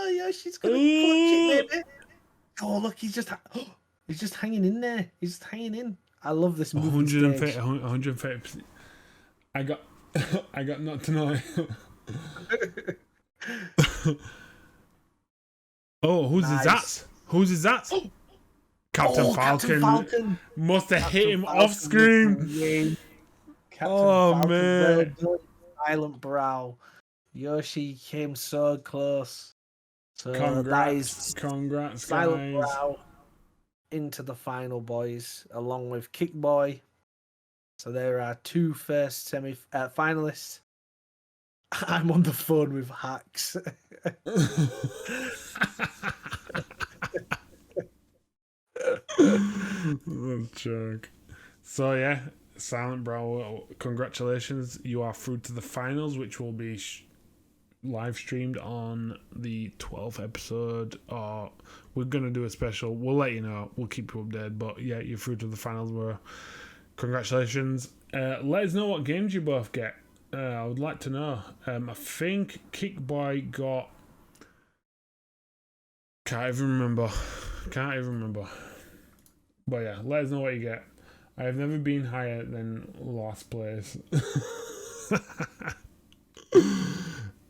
Speaker 2: Yoshi's gonna clutch it, maybe. Oh look, he's just hanging in there. He's just hanging in. I love this movie.
Speaker 1: 150%. I got not to know. Oh, who's his that? Who's his that? Captain Falcon must have hit him off screen. Man.
Speaker 2: Silent brow. Yoshi came so close. So
Speaker 1: congrats,
Speaker 2: Silent
Speaker 1: guys.
Speaker 2: Brow into the final, boys, along with Kickboy. So there are 2 first finalists. I'm on the phone with Hacks.
Speaker 1: Joke. So yeah, Silent Brow, congratulations. You are through to the finals, which will be live streamed on the 12th episode. Or we're gonna do a special. We'll let you know. We'll keep you updated. But yeah, you're through to the finals. Congratulations. Let us know what games you both get. I would like to know. I think Kickboy got. Can't even remember. But yeah, let us know what you get. I have never been higher than last place.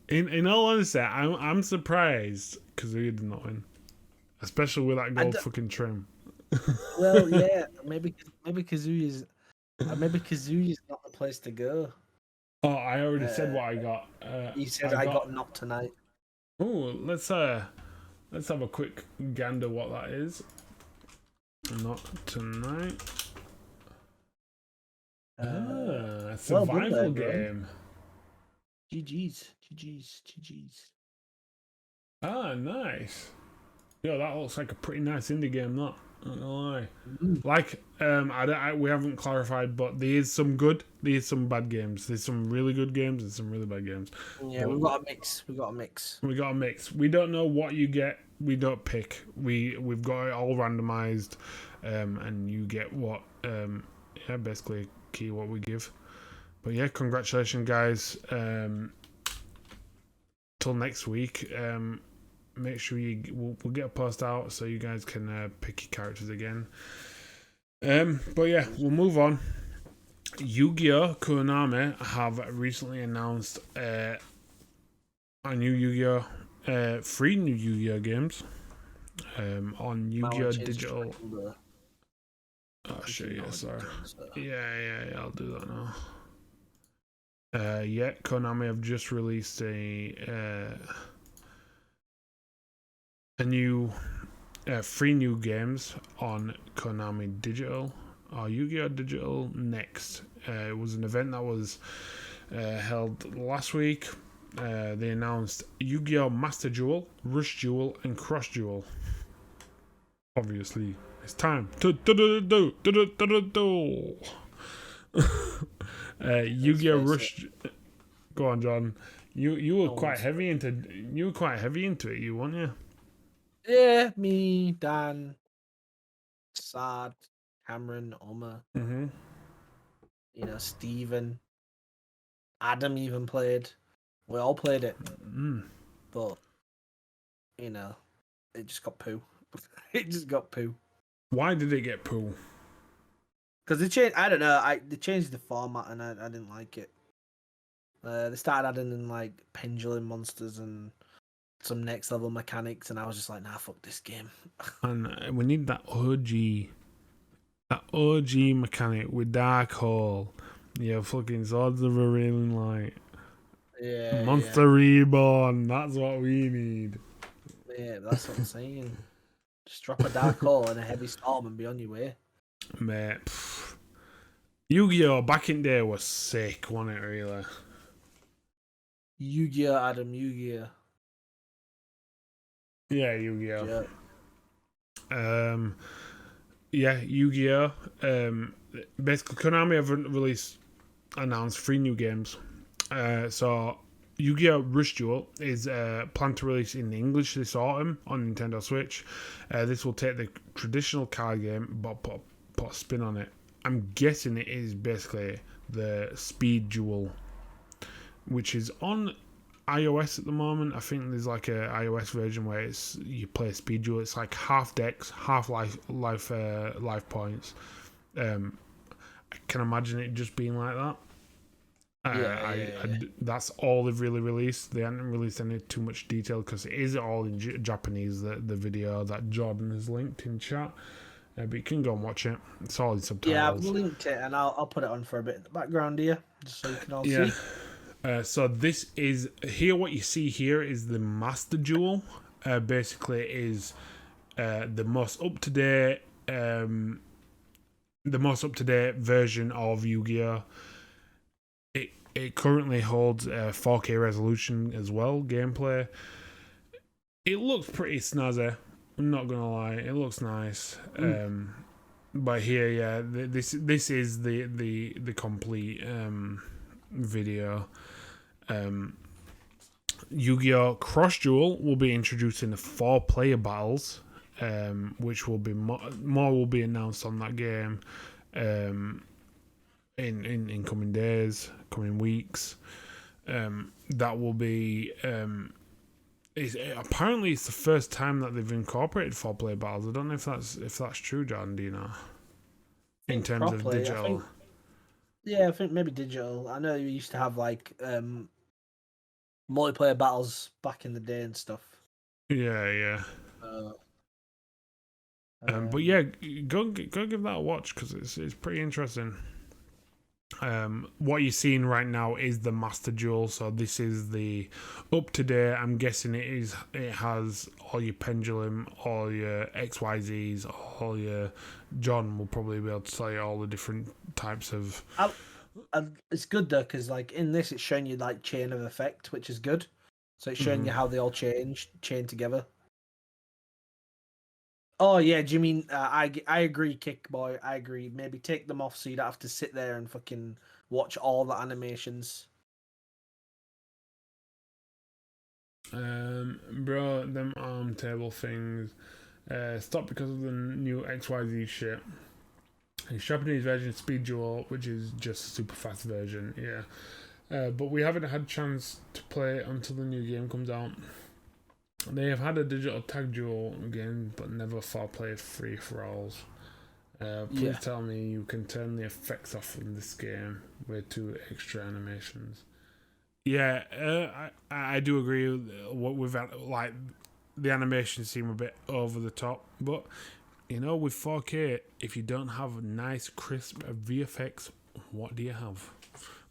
Speaker 1: In all honesty, I'm surprised Kazuya did not win, especially with that gold fucking trim.
Speaker 2: Well, yeah, maybe Kazuya's not the place to go.
Speaker 1: Oh, I already said what I got.
Speaker 2: You said I got not tonight.
Speaker 1: Oh, let's have a quick gander what that is. Not tonight. Survival game.
Speaker 2: GG's.
Speaker 1: Ah, nice. Yo, that looks like a pretty nice indie game. Not gonna lie. Like, we haven't clarified, but there's some bad games. There's some really good games and some really bad games.
Speaker 2: Yeah, we've got a mix.
Speaker 1: We don't know what you get. We don't pick. We've got it all randomized, and you get what yeah, basically key what we give. But yeah, congratulations, guys. Till next week. Make sure we'll get a post out so you guys can pick your characters again. But yeah, we'll move on. Yu-Gi-Oh! Konami have recently announced a new Yu-Gi-Oh! 3 new Yu-Gi-Oh! Games on Yu-Gi-Oh! Digital. Oh shit, yeah, sorry. Yeah, I'll do that now. Yeah, Konami have just released a new 3 new games on Konami Digital or Yu-Gi-Oh! Digital Next. It was an event that was held last week. They announced Yu-Gi-Oh! Master Duel, Rush Duel, and Cross Duel. Obviously, it's time to do. Yu-Gi-Oh! Rush. Go on, John. You were quite heavy into it, you weren't you?
Speaker 2: Yeah, me, Dan, Sad, Cameron, Oma.
Speaker 1: Mm-hmm.
Speaker 2: You know, Steven, Adam even played. We all played it, but you know, it just got poo. It just got poo.
Speaker 1: Why did it get poo?
Speaker 2: Because they changed. I don't know. They changed the format, and I didn't like it. They started adding in like pendulum monsters and some next level mechanics, and I was just like, nah, fuck this game.
Speaker 1: And we need that OG mechanic with Dark Hole. Yeah, fucking Swords of a Railing Light.
Speaker 2: Yeah.
Speaker 1: Monster Reborn. That's what we need.
Speaker 2: Yeah, that's what I'm saying. Just drop a Dark Hole and a Heavy Storm and be on your way.
Speaker 1: Mate, Yu-Gi-Oh! Back in the day was sick, wasn't it, really?
Speaker 2: Yu-Gi-Oh! Adam, Yu-Gi-Oh!
Speaker 1: Yeah, Yu-Gi-Oh! Yeah, Yu-Gi-Oh! Basically, Konami have announced 3 new games. So, Yu-Gi-Oh! Rush Duel is planned to release in English this autumn on Nintendo Switch. This will take the traditional card game but put a spin on it. I'm guessing it is basically the Speed Duel, which is on iOS at the moment. I think there's like a iOS version where you play Speed Duel. It's like half decks, half life points. I can imagine it just being like that. That's all they've really released. They haven't released any too much detail because it is all in Japanese. The video that Jordan has linked in chat, but you can go and watch it. It's all in subtitles.
Speaker 2: Yeah, I've linked it, and I'll put it on for a bit in the background here, just so you can all see.
Speaker 1: So this is here. What you see here is the Master Duel. Basically, is the most up to date version of Yu-Gi-Oh! It currently holds 4K resolution as well. Gameplay. It looks pretty snazzy. I'm not gonna lie. It looks nice. But here, yeah, this is the complete video. Yu-Gi-Oh! Cross Duel will be introducing the 4-player battles, which will be more will be announced on that game in coming days, coming weeks. That will be apparently it's the first time that they've incorporated 4-player battles. I don't know if that's true, John. Do you know? In terms of digital.
Speaker 2: I think maybe digital. I know you used to have like multiplayer battles back in the day and stuff.
Speaker 1: Yeah. But yeah, go give that a watch because it's pretty interesting. What you're seeing right now is the Master Duel, so this is the up to date. I'm guessing it has all your pendulum, all your XYZs, all your. John will probably be able to tell you all the different types of.
Speaker 2: It's good though, because like in this, it's showing you like chain of effect, which is good. So it's showing you how they all chain together. Oh yeah, do you mean I agree, Kickboy. I agree. Maybe take them off so you don't have to sit there and fucking watch all the animations.
Speaker 1: Bro, them arm table things. Stop because of the new XYZ shit. A Japanese version is Speed Duel, which is just a super fast version. Yeah, but we haven't had a chance to play it until the new game comes out. They have had a digital tag duel game, but never four-player free-for-alls. Please tell me you can turn the effects off in this game with 2 extra animations. Yeah, I do agree with what we've had. Like, the animations seem a bit over the top, but you know, with 4K, if you don't have nice, crisp VFX, what do you have?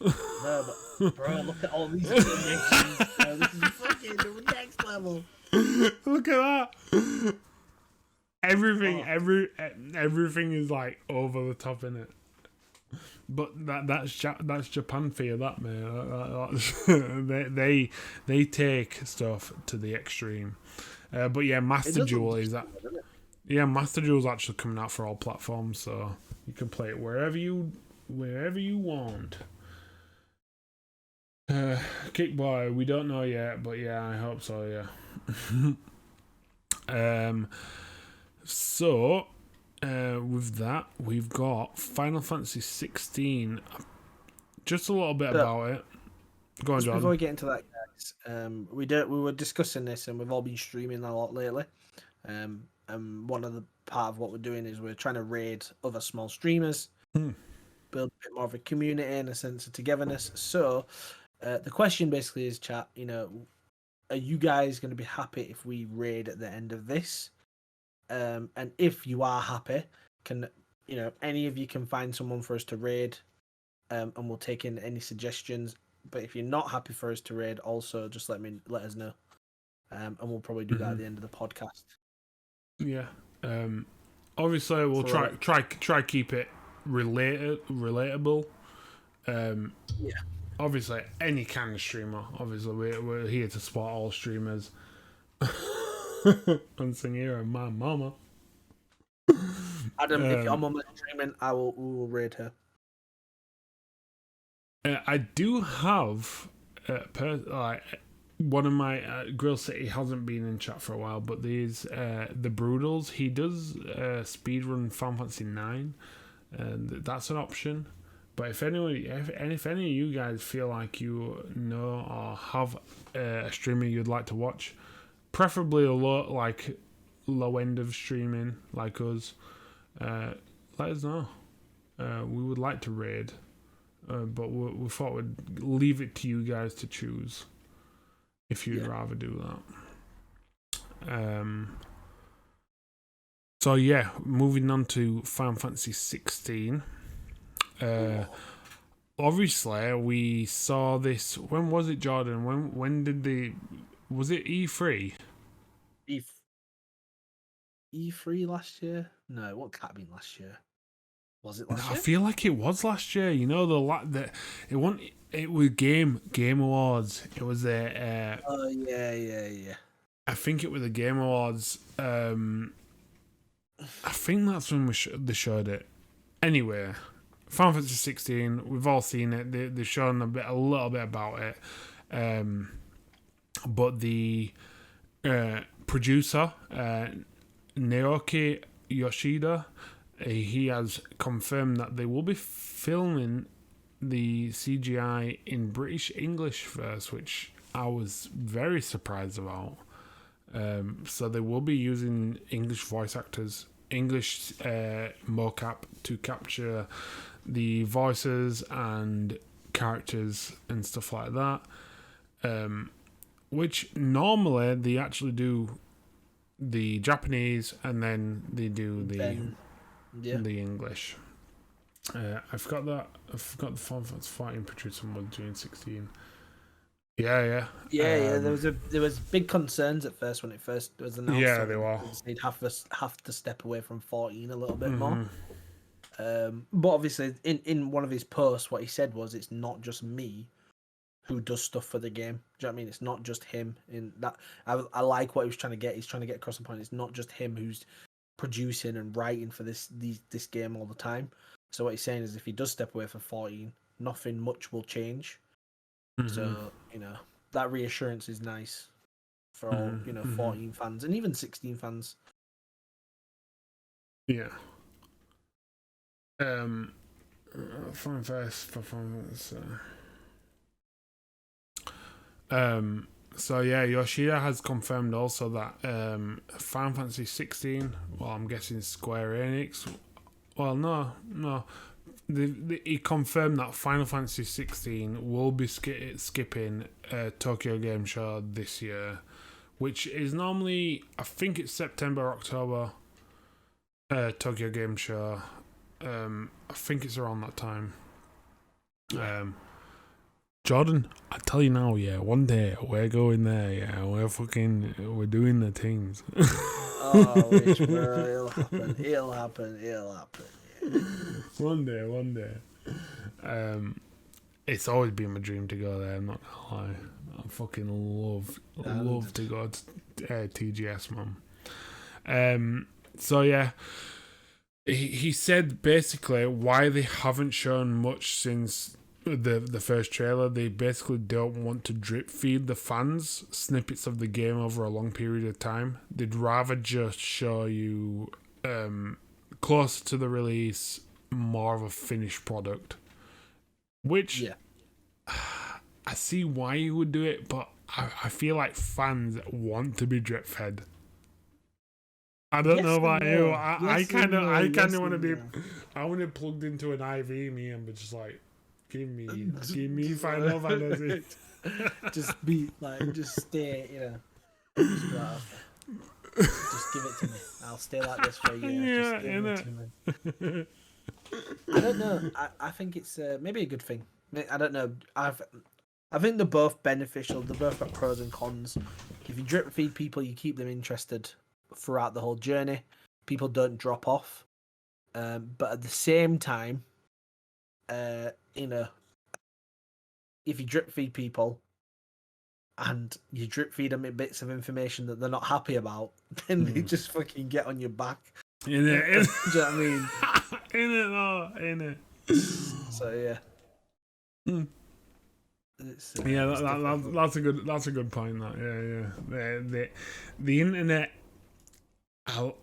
Speaker 2: No, but bro, look at all these animations. This is fucking the next level.
Speaker 1: Look at that. Everything is like over the top in it. But that's Japan for you, that man. They take stuff to the extreme. But yeah, Master Duel is that. Yeah, Master Duel is actually coming out for all platforms, so you can play it wherever you want. Kickboy, we don't know yet, but yeah, I hope so. Yeah. So, with that, we've got Final Fantasy 16. Just a little bit about it. Go on, John.
Speaker 2: Before we get into that, guys, we were discussing this, and we've all been streaming a lot lately. And one of the part of what we're doing is we're trying to raid other small streamers, build a bit more of a community and a sense of togetherness. So, the question basically is, chat, you know, are you guys going to be happy if we raid at the end of this? And if you are happy, can any of you can find someone for us to raid, and we'll take in any suggestions. But if you're not happy for us to raid, also just let us know, and we'll probably do that at the end of the podcast.
Speaker 1: Yeah. Obviously, we'll try keep it relatable. Obviously, any kind of streamer. Obviously, we're here to support all streamers. Unsung hero, my mama.
Speaker 2: Adam, if your mama is streaming, we will raid her.
Speaker 1: I do have one of my Grill City hasn't been in chat for a while, but there's the Broodals. He does speedrun Final Fantasy 9, and that's an option. But if any of you guys feel like you know or have a streamer you'd like to watch, preferably a low end of streaming like us, let us know. We would like to raid, but we thought we'd leave it to you guys to choose if you'd rather do that. So yeah, moving on to Final Fantasy 16. Obviously, we saw this. When was it, Jordan? When did was it E3?
Speaker 2: E3 last year? No, what can't have been last year? Was it last year?
Speaker 1: I feel like it was last year. You know, it was Game Awards. It was a.
Speaker 2: Oh yeah.
Speaker 1: I think it was the Game Awards. I think that's when they showed it. Anyway, Final Fantasy 16. We've all seen it. They've shown a little bit about it. But the producer, Naoki Yoshida, he has confirmed that they will be filming the CGI in British English first, which I was very surprised about. So they will be using English voice actors, English mocap to capture the voices and characters and stuff like that. Which normally they actually do the Japanese and then they do the English. I forgot the Final Fantasy 14 produced someone doing 16. Yeah.
Speaker 2: There was big concerns at first when it first was announced.
Speaker 1: Yeah, they were.
Speaker 2: They'd have to step away from 14 a little bit more. But obviously, in one of his posts, what he said was, "It's not just me who does stuff for the game." Do you know what I mean? It's not just him. In that, I like what he was trying to get. He's trying to get across the point. It's not just him who's producing and writing for this game all the time. So what he's saying is, if he does step away from 14, nothing much will change. So that reassurance is nice for all 14 fans and even 16 fans.
Speaker 1: Yeah. Fun first performance. So yeah, Yoshida has confirmed also that Final Fantasy 16. Well, I'm guessing Square Enix. Well, no. He confirmed that Final Fantasy 16 will be skipping Tokyo Game Show this year, which is normally, I think it's September, October. Tokyo Game Show. I think it's around that time. Jordan, I tell you now, yeah, one day we're going there, yeah, we're doing the things.
Speaker 2: Which it'll happen. Yeah.
Speaker 1: One day. It's always been my dream to go there, I'm not gonna lie. I fucking love to go to TGS, man. So yeah, he said basically why they haven't shown much since the first trailer. They basically don't want to drip feed the fans snippets of the game over a long period of time. They'd rather just show you closer to the release, more of a finished product. Which I see why you would do it, but I feel like fans want to be drip fed. I don't know about you. I kind of want to be. I want to plugged into an IV, me, and be just like, give me Final Fantasy.
Speaker 2: Just stay, just give it to me. I'll stay like this for a year. Just give it to me. I don't know. I think it's maybe a good thing. I don't know. I think they're both beneficial. They're both got pros and cons. If you drip feed people, you keep them interested throughout the whole journey. People don't drop off. But at the same time, if you drip feed people and you drip feed them in bits of information that they're not happy about, then they just fucking get on your back.
Speaker 1: In it.
Speaker 2: Do you know what I mean?
Speaker 1: In it.
Speaker 2: So yeah.
Speaker 1: That's a good point. That the internet. I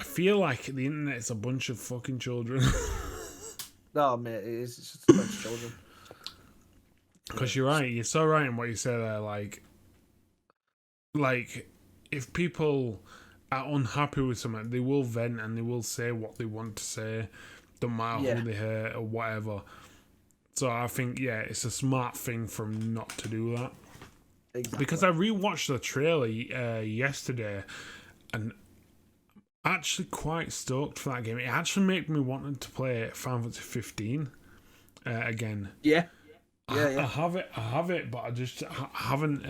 Speaker 1: feel like the internet is a bunch of fucking children.
Speaker 2: No, mate, it is. It's just a bunch of children.
Speaker 1: Because you're right. You're so right in what you say there. Like if people are unhappy with something, they will vent and they will say what they want to say. Don't matter who they hurt or whatever. So I think it's a smart thing for them not to do that.
Speaker 2: Exactly.
Speaker 1: Because I rewatched the trailer yesterday, and actually quite stoked for that game. It actually made me want to play Final Fantasy 15 again.
Speaker 2: Yeah.
Speaker 1: I have it, but I just haven't.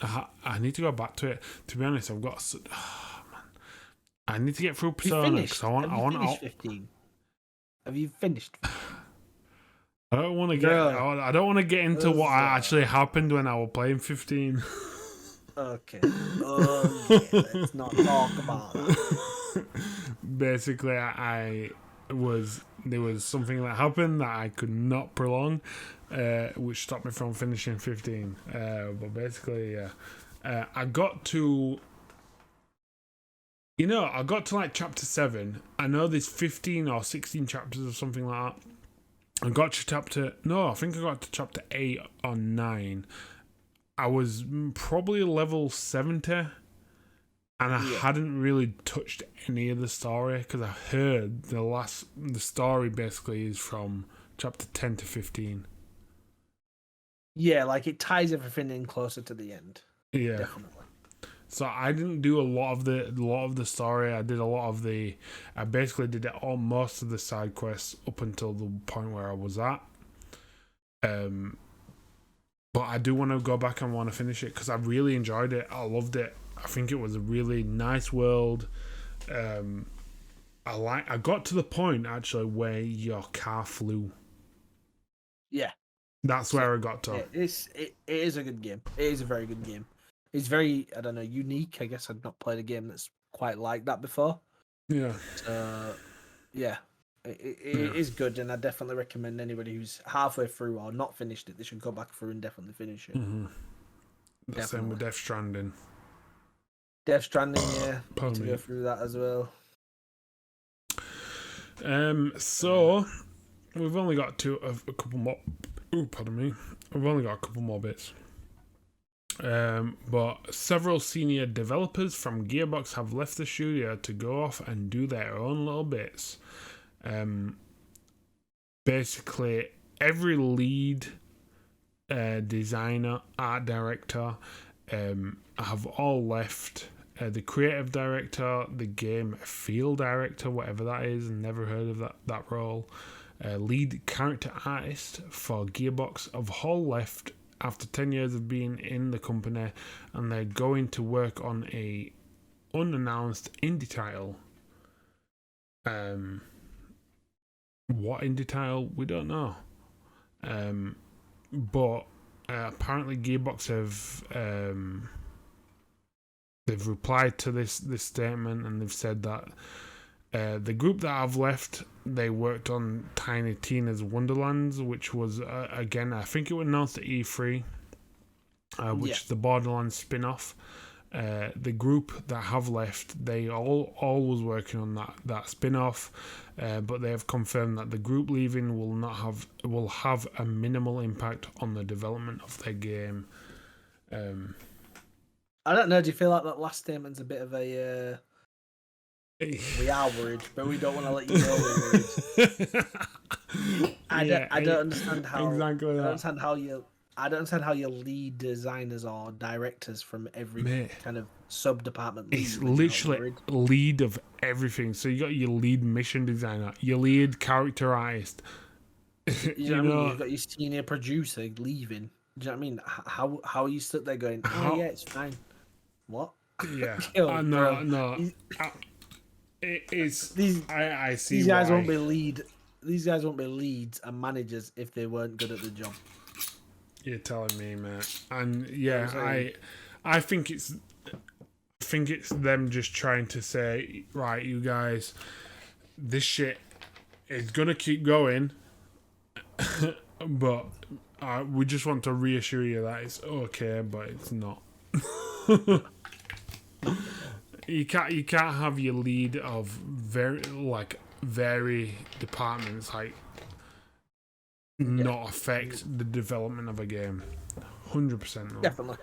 Speaker 1: I need to go back to it. To be honest, I've got. Man, I need to get through Persona because I want
Speaker 2: 15. Have you finished?
Speaker 1: I don't want to get. I don't want to get into what actually happened when I was playing 15.
Speaker 2: Okay. Let's not talk about that.
Speaker 1: Basically, there was something that happened that I could not prolong, which stopped me from finishing 15. But basically, I got to. I got to like chapter 7. I know there's 15 or 16 chapters or something like that. I got to I think I got to chapter 8 or 9. I was probably level 70, and I hadn't really touched any of the story because I heard the story basically is from chapter 10 to 15.
Speaker 2: Yeah, like it ties everything in closer to the end.
Speaker 1: Yeah,
Speaker 2: definitely.
Speaker 1: So I didn't do a lot of the story. I basically did most of the side quests up until the point where I was at. But I do want to go back and want to finish it because I really enjoyed it. I loved it. I think it was a really nice world. I got to the point actually where your car flew.
Speaker 2: Yeah,
Speaker 1: that's where I got to.
Speaker 2: It is a good game. It is a very good game. It's very, I don't know, unique. I guess I've not played a game that's quite like that before.
Speaker 1: Yeah.
Speaker 2: It is good, and I definitely recommend anybody who's halfway through or not finished it, they should go back through and definitely finish it.
Speaker 1: Mm-hmm. The same with Death Stranding.
Speaker 2: Death Stranding, yeah. To go through that as well.
Speaker 1: So we've only got a couple more. Oh, pardon me. We've only got a couple more bits. But several senior developers from Gearbox have left the studio to go off and do their own little bits. Basically, every lead designer, art director have all left. The creative director, the game field director, whatever that is, never heard of that role. Lead character artist for Gearbox have all left after 10 years of being in the company, and they're going to work on a unannounced indie title. What indie title? We don't know. But apparently Gearbox have they've replied to this statement, and they've said that the group that have left, they worked on Tiny Tina's Wonderlands, which was again, I think it was announced at E3, which is the Borderlands spin-off. The group that have left, they all was working on that spin-off, but they have confirmed that the group leaving will have a minimal impact on the development of their game.
Speaker 2: I don't know. Do you feel like that last statement's a bit of a? We are worried, but we don't want to let you know we're worried. I don't understand how.
Speaker 1: Exactly that.
Speaker 2: I don't understand how your lead designers or directors from every kind of sub department.
Speaker 1: It's literally lead of everything. So you got your lead mission designer, your lead character artist.
Speaker 2: You know what I mean? You've got your senior producer leaving. Do you know what I mean? How are you stuck there going? Oh yeah, it's fine. What?
Speaker 1: Yeah. No. It's I see.
Speaker 2: These guys won't be lead. These guys won't be leads and managers if they weren't good at the job.
Speaker 1: You're telling me, mate. And yeah, I think it's them just trying to say, right, you guys, this shit is gonna keep going, but we just want to reassure you that it's okay, but it's not. You can't have your lead of very departments not affect the development of a game. 100% no.
Speaker 2: Definitely.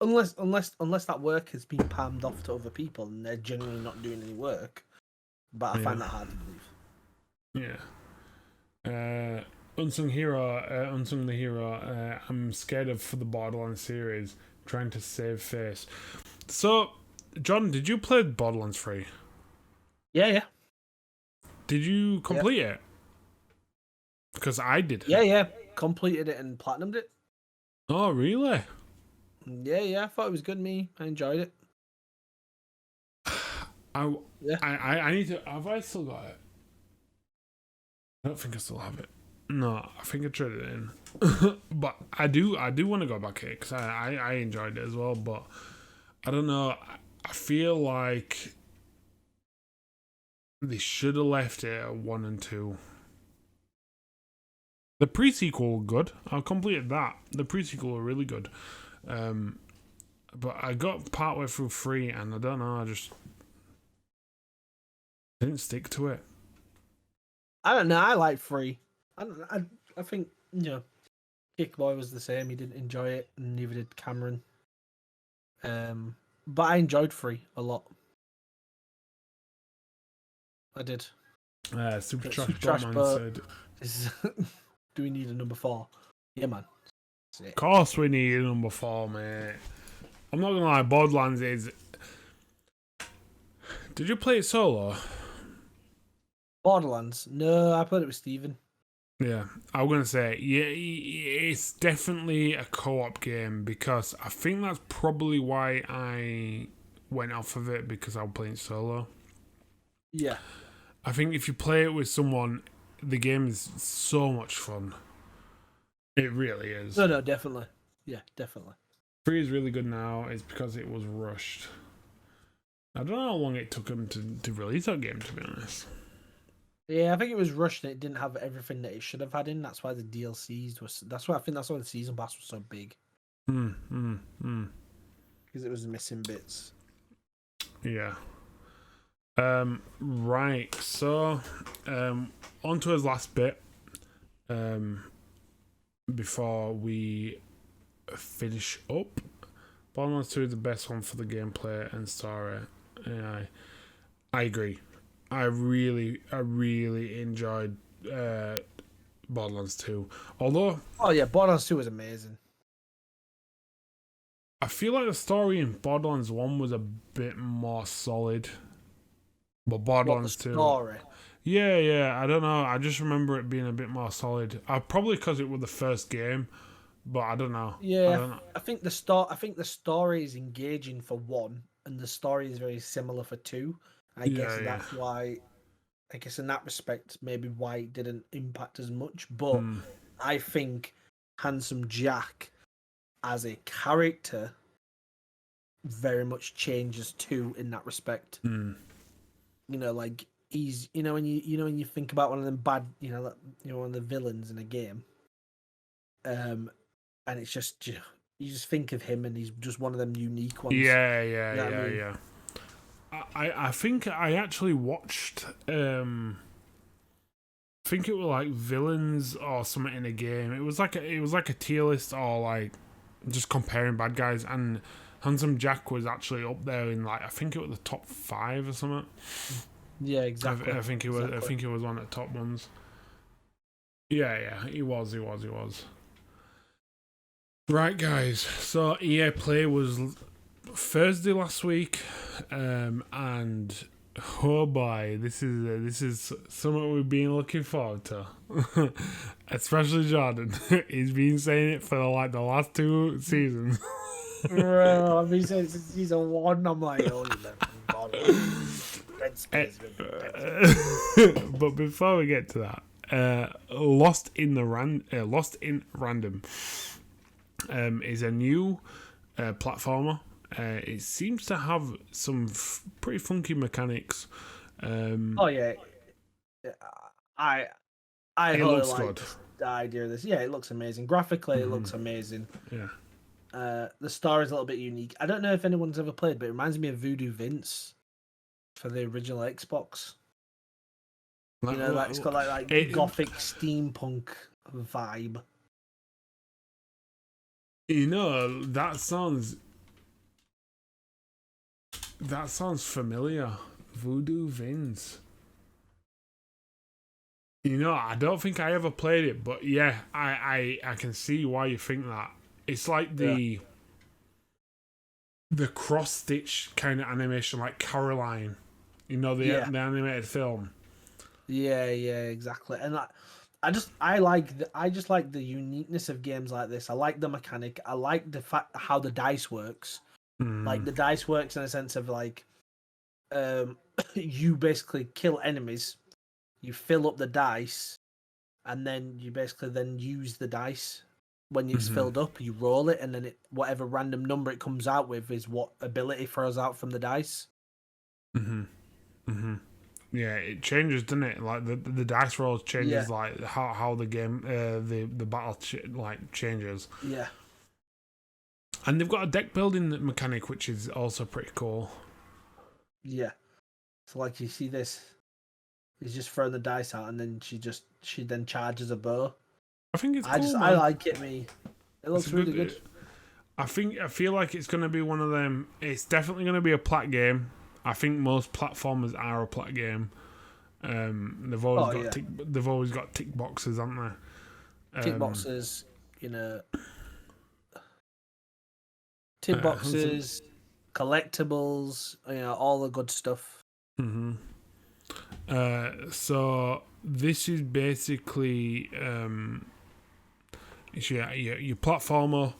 Speaker 2: Unless that work has been palmed off to other people and they're genuinely not doing any work. But I find that hard to believe.
Speaker 1: Yeah. Unsung the hero. I'm scared for the Borderlands series, trying to save face. So, John, did you play Borderlands 3?
Speaker 2: Yeah. Did
Speaker 1: you complete it? Because I did.
Speaker 2: Yeah. Completed it and platinumed it.
Speaker 1: Oh, really?
Speaker 2: Yeah. I thought it was good. I enjoyed it.
Speaker 1: I need to. Have I still got it? I don't think I still have it. No, I think I traded it in. But I do want to go back here because I enjoyed it as well. But I don't know. I feel like they should have left it at 1 and 2. The pre-sequel were good. I completed that. The pre-sequel were really good. But I got partway through 3 and I don't know, I just didn't stick to it.
Speaker 2: I don't know, I like 3. I think, Kickboy was the same. He didn't enjoy it, and neither did Cameron. But I enjoyed 3 a lot. I did.
Speaker 1: Super Trash Botman said...
Speaker 2: Do we need a number 4? Yeah, man.
Speaker 1: Of course we need a number 4, mate. I'm not gonna lie, Borderlands is... Did you play it solo?
Speaker 2: Borderlands? No, I played it with Steven.
Speaker 1: Yeah, I was gonna say, yeah, it's definitely a co-op game, because I think that's probably why I went off of it, because I was playing solo.
Speaker 2: Yeah.
Speaker 1: I think if you play it with someone, the game is so much fun. It really is.
Speaker 2: No, definitely. Yeah, definitely.
Speaker 1: 3 is really good now. It's because it was rushed. I don't know how long it took them to release that game, to be honest.
Speaker 2: Yeah, I think it was rushed and it didn't have everything that it should have had in. That's why the DLCs was. That's why the season pass was so big. Because it was missing bits.
Speaker 1: Yeah. Right. So, on to his last bit. Before we finish up, Borderlands 2 is the best one for the gameplay and story. Yeah, I agree. I really enjoyed Borderlands 2. Although,
Speaker 2: Oh yeah, Borderlands 2 is amazing.
Speaker 1: I feel like the story in Borderlands 1 was a bit more solid. But Borderlands 2.
Speaker 2: Story?
Speaker 1: Yeah, I don't know. I just remember it being a bit more solid. Probably because it was the first game, but I don't know.
Speaker 2: Yeah, I think the story is engaging for 1, and the story is very similar for 2. I guess that's why. I guess in that respect, maybe why it didn't impact as much. But I think Handsome Jack as a character very much changes 2 in that respect. You know, like he's when you think about one of them bad one of the villains in a game, and it's just you just think of him and he's just one of them unique ones.
Speaker 1: Yeah. I think I actually watched. I think it was like villains or something in a game. It was like a tier list or like just comparing bad guys, and Handsome Jack was actually up there in like I think it was the top 5 or something.
Speaker 2: Yeah, exactly.
Speaker 1: I think it was. I think it was one of the top ones. Yeah. He was. Right, guys. So EA Play was Thursday last week, and oh boy, this is something we've been looking forward to. Especially Jordan. He's been saying it for like the last 2 seasons.
Speaker 2: Bro, I've been saying since season 1. I'm like, oh, Deadspace.
Speaker 1: But before we get to that, Lost in Random is a new platformer. It seems to have some pretty funky mechanics.
Speaker 2: Oh yeah, I
Speaker 1: it
Speaker 2: really
Speaker 1: looks
Speaker 2: like
Speaker 1: good.
Speaker 2: the idea of this. Yeah, it looks amazing. Graphically, it looks amazing.
Speaker 1: Yeah.
Speaker 2: The story is a little bit unique. I don't know if anyone's ever played, but it reminds me of Voodoo Vince for the original Xbox. Like it's got like gothic steampunk vibe.
Speaker 1: That sounds familiar. Voodoo Vince. I don't think I ever played it, but yeah, I can see why you think that. It's like the cross stitch kind of animation, like Coraline. The animated film.
Speaker 2: Yeah, exactly. And I just like the uniqueness of games like this. I like the mechanic. I like the fact how the dice works. Like the dice works in a sense of like, you basically kill enemies, you fill up the dice, and then you basically then use the dice. When it's filled up, you roll it, and then whatever random number it comes out with is what ability throws out from the dice.
Speaker 1: Yeah, it changes, doesn't it? Like the dice rolls changes, like how the game, the battle changes.
Speaker 2: Yeah.
Speaker 1: And they've got a deck building mechanic, which is also pretty cool.
Speaker 2: Yeah. So like you see this, he's just throwing the dice out, and then she then charges a bow.
Speaker 1: I think it's cool.
Speaker 2: I like it. It looks really good.
Speaker 1: I feel like it's going to be one of them. It's definitely going to be a plat game. I think most platformers are a plat game. They've always got tick boxes, haven't they?
Speaker 2: Tick boxes, tick boxes, collectibles, all the good stuff.
Speaker 1: So this is basically your platformer.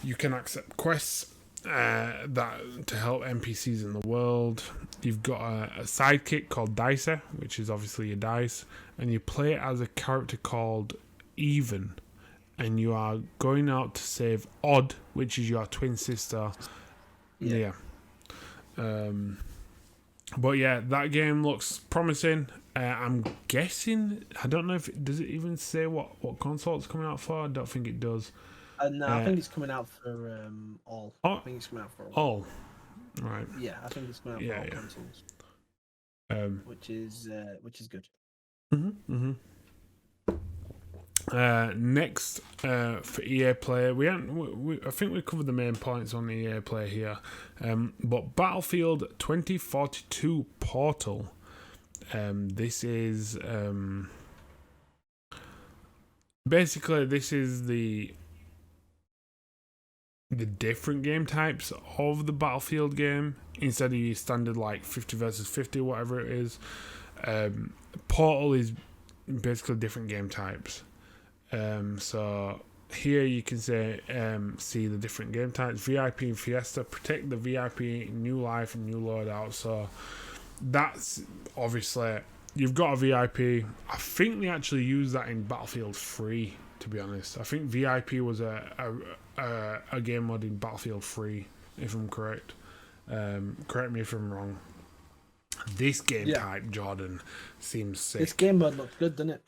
Speaker 1: You can accept quests that to help NPCs in the world. You've got a sidekick called Dicer, which is obviously your dice, and you play as a character called Even, and you are going out to save Odd, which is your twin sister. Yeah. But yeah, that game looks promising. I'm guessing, I don't know if does it even say what console it's coming out for? I don't think it does.
Speaker 2: No, I think it's coming out for all. I think it's coming out for all.
Speaker 1: Right.
Speaker 2: Yeah, I think it's coming out for all consoles. which is good.
Speaker 1: Next, for EA Play, I think we covered the main points on EA Play here. But Battlefield 2042 Portal. This is basically the different game types of the Battlefield game instead of your standard like 50 versus 50, whatever it is. Portal is basically different game types. So here you can see the different game types: VIP and Fiesta. Protect the VIP, new life and new loadout. So that's obviously you've got a VIP. I think they actually use that in Battlefield 3. To be honest, I think VIP was a game mod in Battlefield 3, if I'm correct. Correct me if I'm wrong. This game type, Jordan, seems sick.
Speaker 2: This game mod looks good, doesn't it?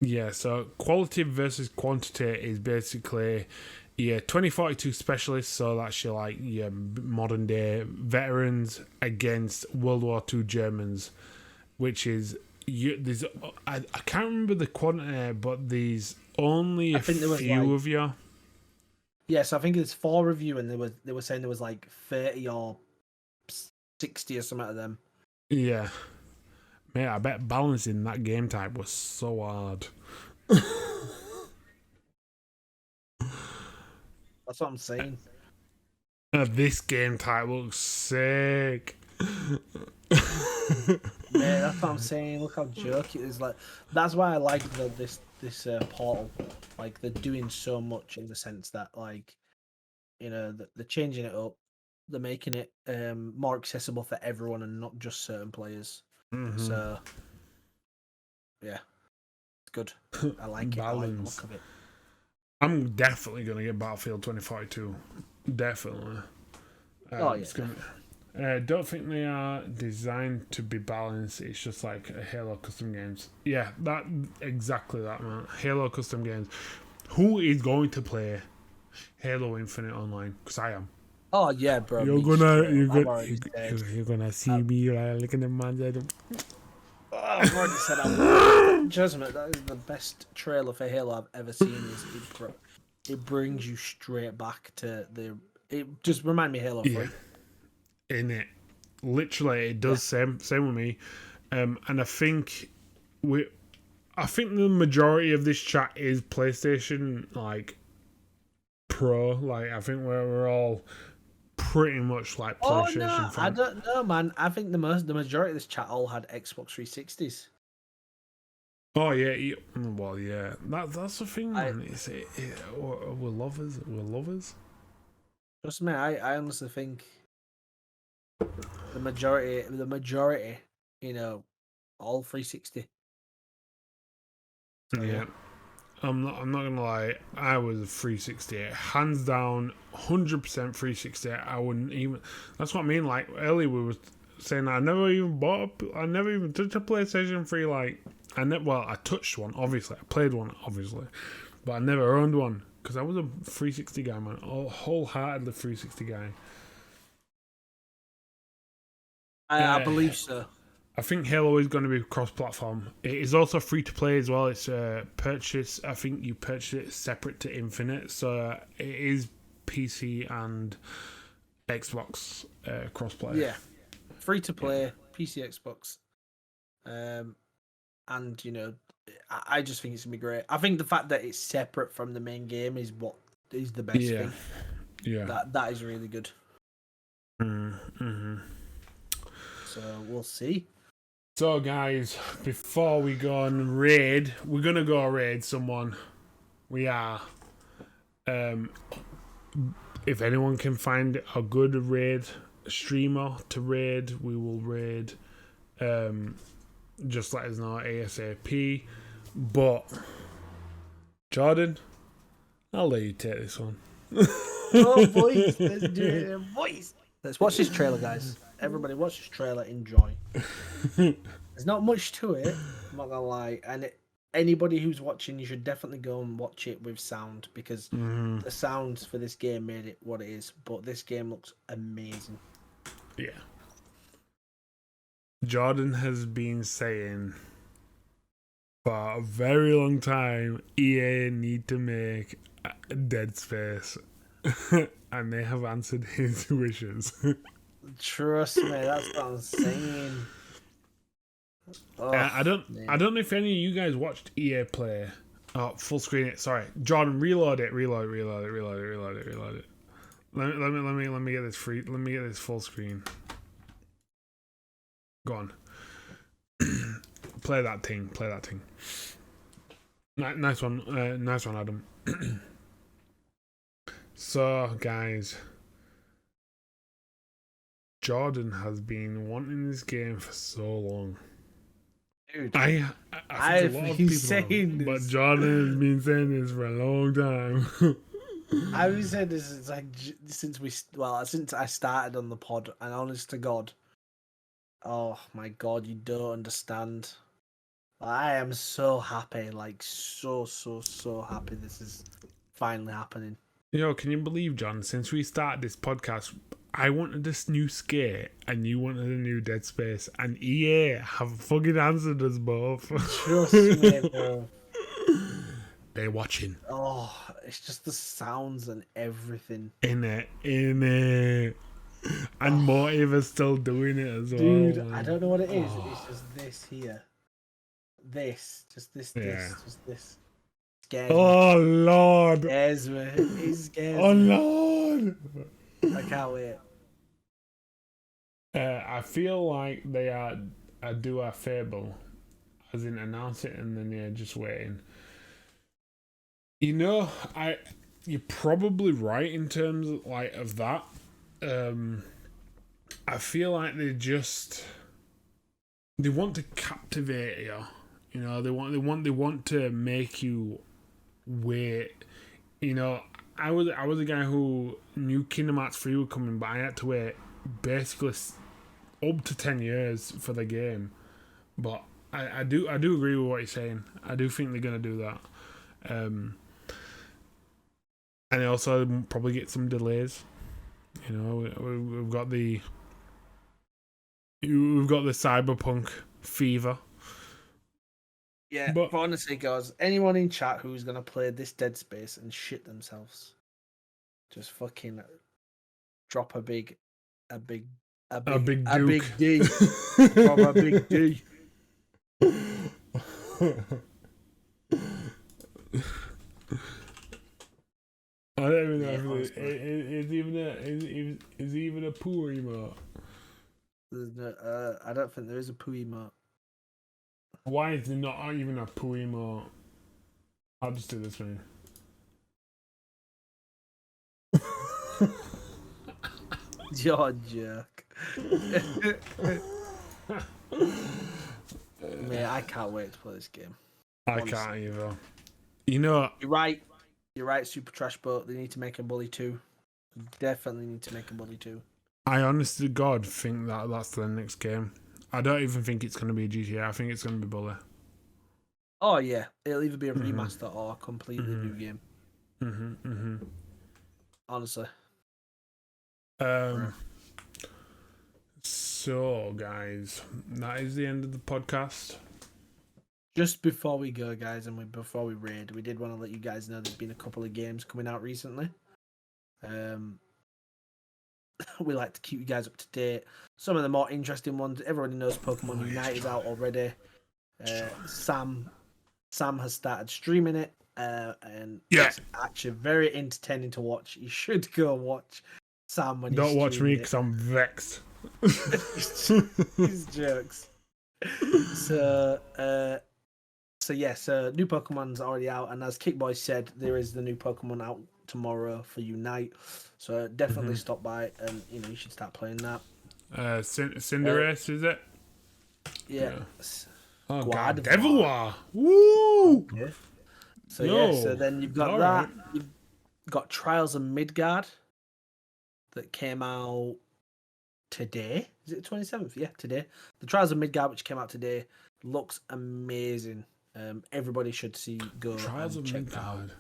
Speaker 1: Yeah, so quality versus quantity is basically your 2042 specialists, so that's your modern day veterans against World War II Germans, which is I can't remember the quantity, but there's only a few of you.
Speaker 2: Yes, I think there's 4 of you, and they were saying there was like 30 or 60 or something of them.
Speaker 1: Yeah. Mate, I bet balancing that game type was so hard.
Speaker 2: That's what I'm saying.
Speaker 1: This game type looks sick.
Speaker 2: Yeah, that's what I'm saying. Look how jerky it is. Like, that's why I like this Portal. Like, they're doing so much in the sense that, like, you know, they're changing it up. They're making it more accessible for everyone and not just certain players.
Speaker 1: Mm-hmm.
Speaker 2: So, yeah, it's good. I like it. I like the look of it.
Speaker 1: I'm definitely going to get Battlefield 2042. Definitely. Don't think they are designed to be balanced. It's just like a Halo custom games. Yeah, exactly that, man. Halo custom games. Who is going to play Halo Infinite online? Because I am.
Speaker 2: Oh yeah, bro.
Speaker 1: You're gonna see me looking at man's head.
Speaker 2: I've already said I'm. Trust me, that is the best trailer for Halo I've ever seen. It brings you straight back to the. It just remind me of Halo 3.
Speaker 1: In it, literally, it does same with me, and I think the majority of this chat is PlayStation like Pro. Like I think we're all pretty much like PlayStation.
Speaker 2: Oh no, I don't know, man. I think the majority of this chat all had Xbox 360s.
Speaker 1: Oh yeah, well yeah, that's the thing, man. We're lovers. We're lovers.
Speaker 2: Trust me, I honestly think the majority, you know, all 360. So,
Speaker 1: yeah. I'm not gonna lie. I was a 360, hands down, 100% 360. I wouldn't even. That's what I mean. Like earlier, we were saying I never even touched a PlayStation 3. Like I touched one. Obviously, I played one. Obviously, but I never owned one because I was a 360 guy, man. Wholeheartedly 360 guy.
Speaker 2: I believe so.
Speaker 1: I think Halo is going to be cross-platform. It is also free-to-play as well. It's purchase. I think you purchase it separate to Infinite, so it is PC and Xbox cross-play.
Speaker 2: Yeah, free-to-play, PC, Xbox, and you know, I just think it's gonna be great. I think the fact that it's separate from the main game is what is the best thing. Yeah, that is really good.
Speaker 1: Mm-hmm.
Speaker 2: So we'll see.
Speaker 1: So guys, before we go and raid, we're gonna go raid someone. We are. If anyone can find a good raid streamer to raid, we will raid. Just let us know ASAP. But Jordan, I'll let you take this one.
Speaker 2: Oh boys, let's do it, boys. Let's watch this trailer, guys. Everybody watch this trailer, enjoy. There's not much to it, I'm not gonna lie. And anybody who's watching, you should definitely go and watch it with sound, because the sounds for this game made it what it is. But this game looks amazing.
Speaker 1: Yeah. Jordan has been saying for a very long time EA need to make Deadspace, and they have answered his wishes.
Speaker 2: Trust me, that's what I'm saying.
Speaker 1: I don't know if any of you guys watched EA play. Oh, full screen it. Sorry, Jordan, reload it. Let me get this free. Let me get this full screen. Go on. Play that thing. Nice one. Nice one, Adam. So, guys, Jordan has been wanting this game for so long.
Speaker 2: Dude,
Speaker 1: I think a lot of people
Speaker 2: saying
Speaker 1: have, but
Speaker 2: this.
Speaker 1: Jordan has been saying this for a long time.
Speaker 2: I've been saying this since I started on the pod, and honest to God, oh my God, you don't understand. I am so happy, like so happy. This is finally happening.
Speaker 1: Yo, can you believe, John? Since we started this podcast, I wanted this new skate, and you wanted a new Dead Space, and EA have fucking answered us both.
Speaker 2: Trust me, bro.
Speaker 1: They're watching.
Speaker 2: Oh, it's just the sounds and everything.
Speaker 1: In it. And Motive is still doing it as well.
Speaker 2: Dude,
Speaker 1: Man.
Speaker 2: I don't know what it is. It's just this here. This. Scares me.
Speaker 1: Oh, Lord.
Speaker 2: Scares me. It scares
Speaker 1: Oh,
Speaker 2: me.
Speaker 1: Lord.
Speaker 2: I can't wait.
Speaker 1: I feel like they are do a fable, as in announce it and then you're just waiting. You know, you're probably right in terms of, of that. I feel like they want to captivate you. You know, they want to make you wait. You know, I was a guy who knew Kingdom Hearts 3 were coming, but I had to wait basically up to 10 years for the game. But I do agree with what you're saying. I do think they're gonna do that. And they also probably get some delays. You know, we've got the cyberpunk fever.
Speaker 2: Yeah, but honestly, guys, anyone in chat who's gonna play this Dead Space and shit themselves, just fucking drop a big D. From a big D.
Speaker 1: I don't even know if it's even a poo emote.
Speaker 2: I don't think there is a poo emote.
Speaker 1: Why is there not even a poo emote? I'll just do this one.
Speaker 2: You're a jerk. Man, I can't wait to play this game.
Speaker 1: I can't either. You know,
Speaker 2: You're right, Super Trash Boat. They need to make a Bully 2. Definitely need to make a Bully 2.
Speaker 1: I honestly, God, think that's the next game. I don't even think it's going to be a GTA. I think it's going to be Bully.
Speaker 2: Oh, yeah. It'll either be a remaster or a completely new game. Honestly.
Speaker 1: So, guys, that is the end of the podcast.
Speaker 2: Just before we go, guys, and before we raid, we did want to let you guys know there's been a couple of games coming out recently. We like to keep you guys up to date. Some of the more interesting ones, everybody knows Pokemon Unite is out already. Sam has started streaming it, and it's actually very entertaining to watch. You should go watch Sam when
Speaker 1: don't watch me because I'm vexed.
Speaker 2: He's jokes. So new Pokemon's already out, and as Kickboy said, there is the new Pokemon out tomorrow for Unite. So definitely stop by, and you should start playing that.
Speaker 1: Cinderace, is it?
Speaker 2: Yeah.
Speaker 1: Oh God, Deviloir. Woo!
Speaker 2: Okay. So then you've got that. Right. You've got Trials of Midgard that came out today. Is it the 27th? Yeah, today. The Trials of Midgard, which came out today, looks amazing. Everybody should go
Speaker 1: Trials of
Speaker 2: check
Speaker 1: Midgard.
Speaker 2: That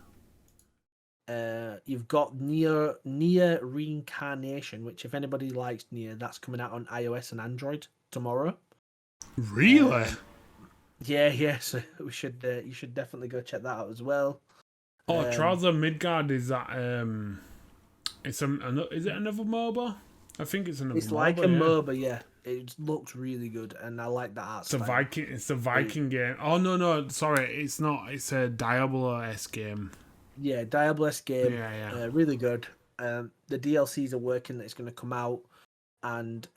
Speaker 2: out. You've got Nier Reincarnation, which if anybody likes Nier, that's coming out on iOS and Android tomorrow.
Speaker 1: Really?
Speaker 2: Yeah. So we should you should definitely go check that out as well.
Speaker 1: Oh, Trials of Midgard, is that is it another MOBA? I think it's another
Speaker 2: It's
Speaker 1: MOBA,
Speaker 2: like a
Speaker 1: yeah.
Speaker 2: MOBA, yeah. It looks really good, and I like the art style.
Speaker 1: It's a Viking game. Oh no, sorry, it's not. It's a Diablo-esque game.
Speaker 2: Yeah, Diablo-esque game.
Speaker 1: Yeah.
Speaker 2: Really good. The DLCs are working. It's going to come out and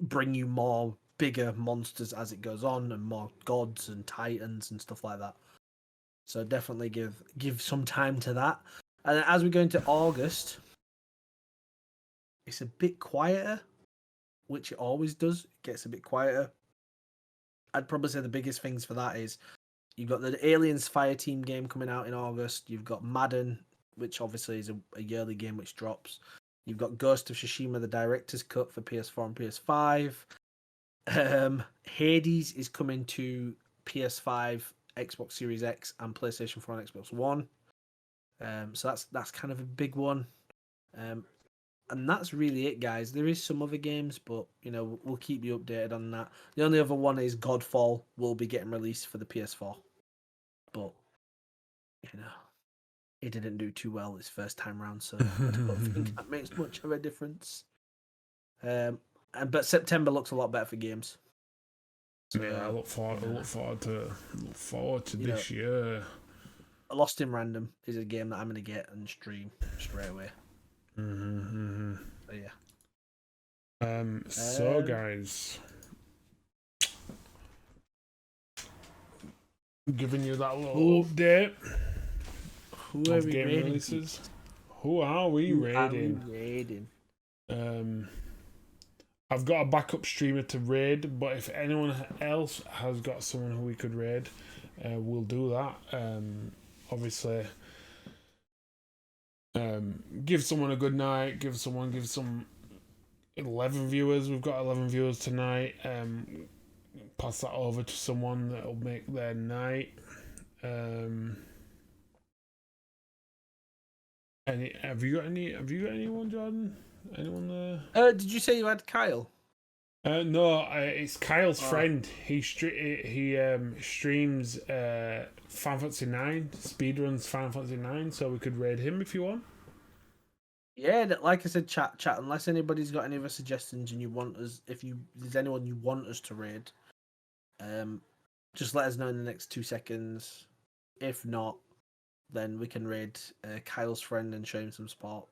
Speaker 2: bring you more bigger monsters as it goes on, and more gods and titans and stuff like that. So definitely give some time to that. And then as we go into August, it's a bit quieter, which it always does. It gets a bit quieter. I'd probably say the biggest things for that is you've got the Aliens Fireteam game coming out in August. You've got Madden, which obviously is a yearly game which drops. You've got Ghost of Tsushima, the director's cut for PS4 and PS5. Hades is coming to PS5, Xbox Series X, and PlayStation 4 and Xbox One. So that's kind of a big one. And that's really it, guys. There is some other games, but we'll keep you updated on that. The only other one is Godfall will be getting released for the PS4, but it didn't do too well its first time round, so I don't think that makes much of a difference. But September looks a lot better for games.
Speaker 1: So, yeah, I look forward to this year.
Speaker 2: Lost in Random is a game that I'm gonna get and stream straight away. So yeah.
Speaker 1: So guys, giving you that little update.
Speaker 2: Who are we
Speaker 1: game
Speaker 2: raiding?
Speaker 1: Releases. Who are we raiding? I've got a backup streamer to raid, but if anyone else has got someone who we could raid, we'll do that. Obviously, give someone a good night. Give some 11 viewers. We've got 11 viewers tonight. Pass that over to someone that'll make their night. Have you got anyone, Jordan? Anyone there?
Speaker 2: Did you say you had Kyle?
Speaker 1: No, it's Kyle's friend. He streams Final Fantasy 9, speedruns Final Fantasy 9, so we could raid him if you want.
Speaker 2: Yeah, like I said, chat. Unless anybody's got any other suggestions and you want us, there's anyone you want us to raid, just let us know in the next 2 seconds. If not, then we can raid Kyle's friend and show him some support.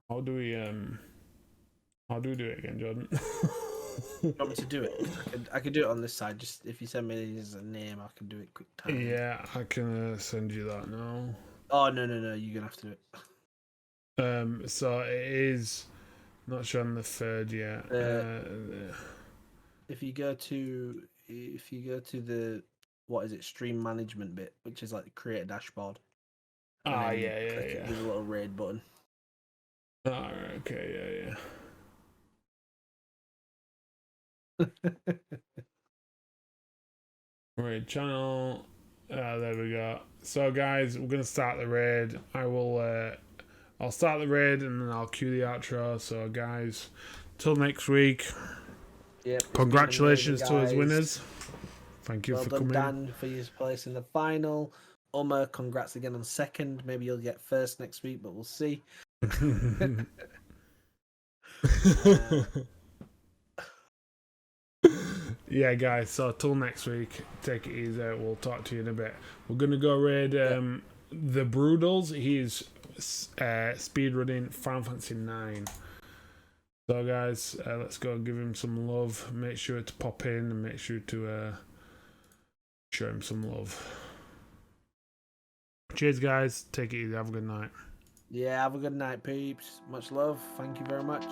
Speaker 1: How do we do it again, Jordan?
Speaker 2: You want me to do it? I could do it on this side. Just if you send me his name, I can do it quick time.
Speaker 1: Yeah, I can send you that now.
Speaker 2: Oh no! You're gonna have to do
Speaker 1: it. So it is not showing the third yet.
Speaker 2: If you go to the stream management bit, which is like the create a dashboard.
Speaker 1: Yeah.
Speaker 2: There's a little raid button.
Speaker 1: Okay, yeah. Raid channel. There we go. So guys, we're gonna start the raid. I'll start the raid and then I'll cue the outro. So guys, till next week.
Speaker 2: Yep.
Speaker 1: Congratulations to us winners. Thank you for coming.
Speaker 2: Well done, Dan, for your place in the final. Congrats again on second. Maybe you'll get first next week, but we'll see.
Speaker 1: Yeah, guys, so till next week, take it easy. We'll talk to you in a bit. We're gonna go raid the Broodals. He's speedrunning Final Fantasy 9. So guys, let's go give him some love. Make sure to pop in and make sure to show him some love. Cheers guys, take it easy, have a good night.
Speaker 2: Yeah, have a good night, peeps. Much love, thank you very much.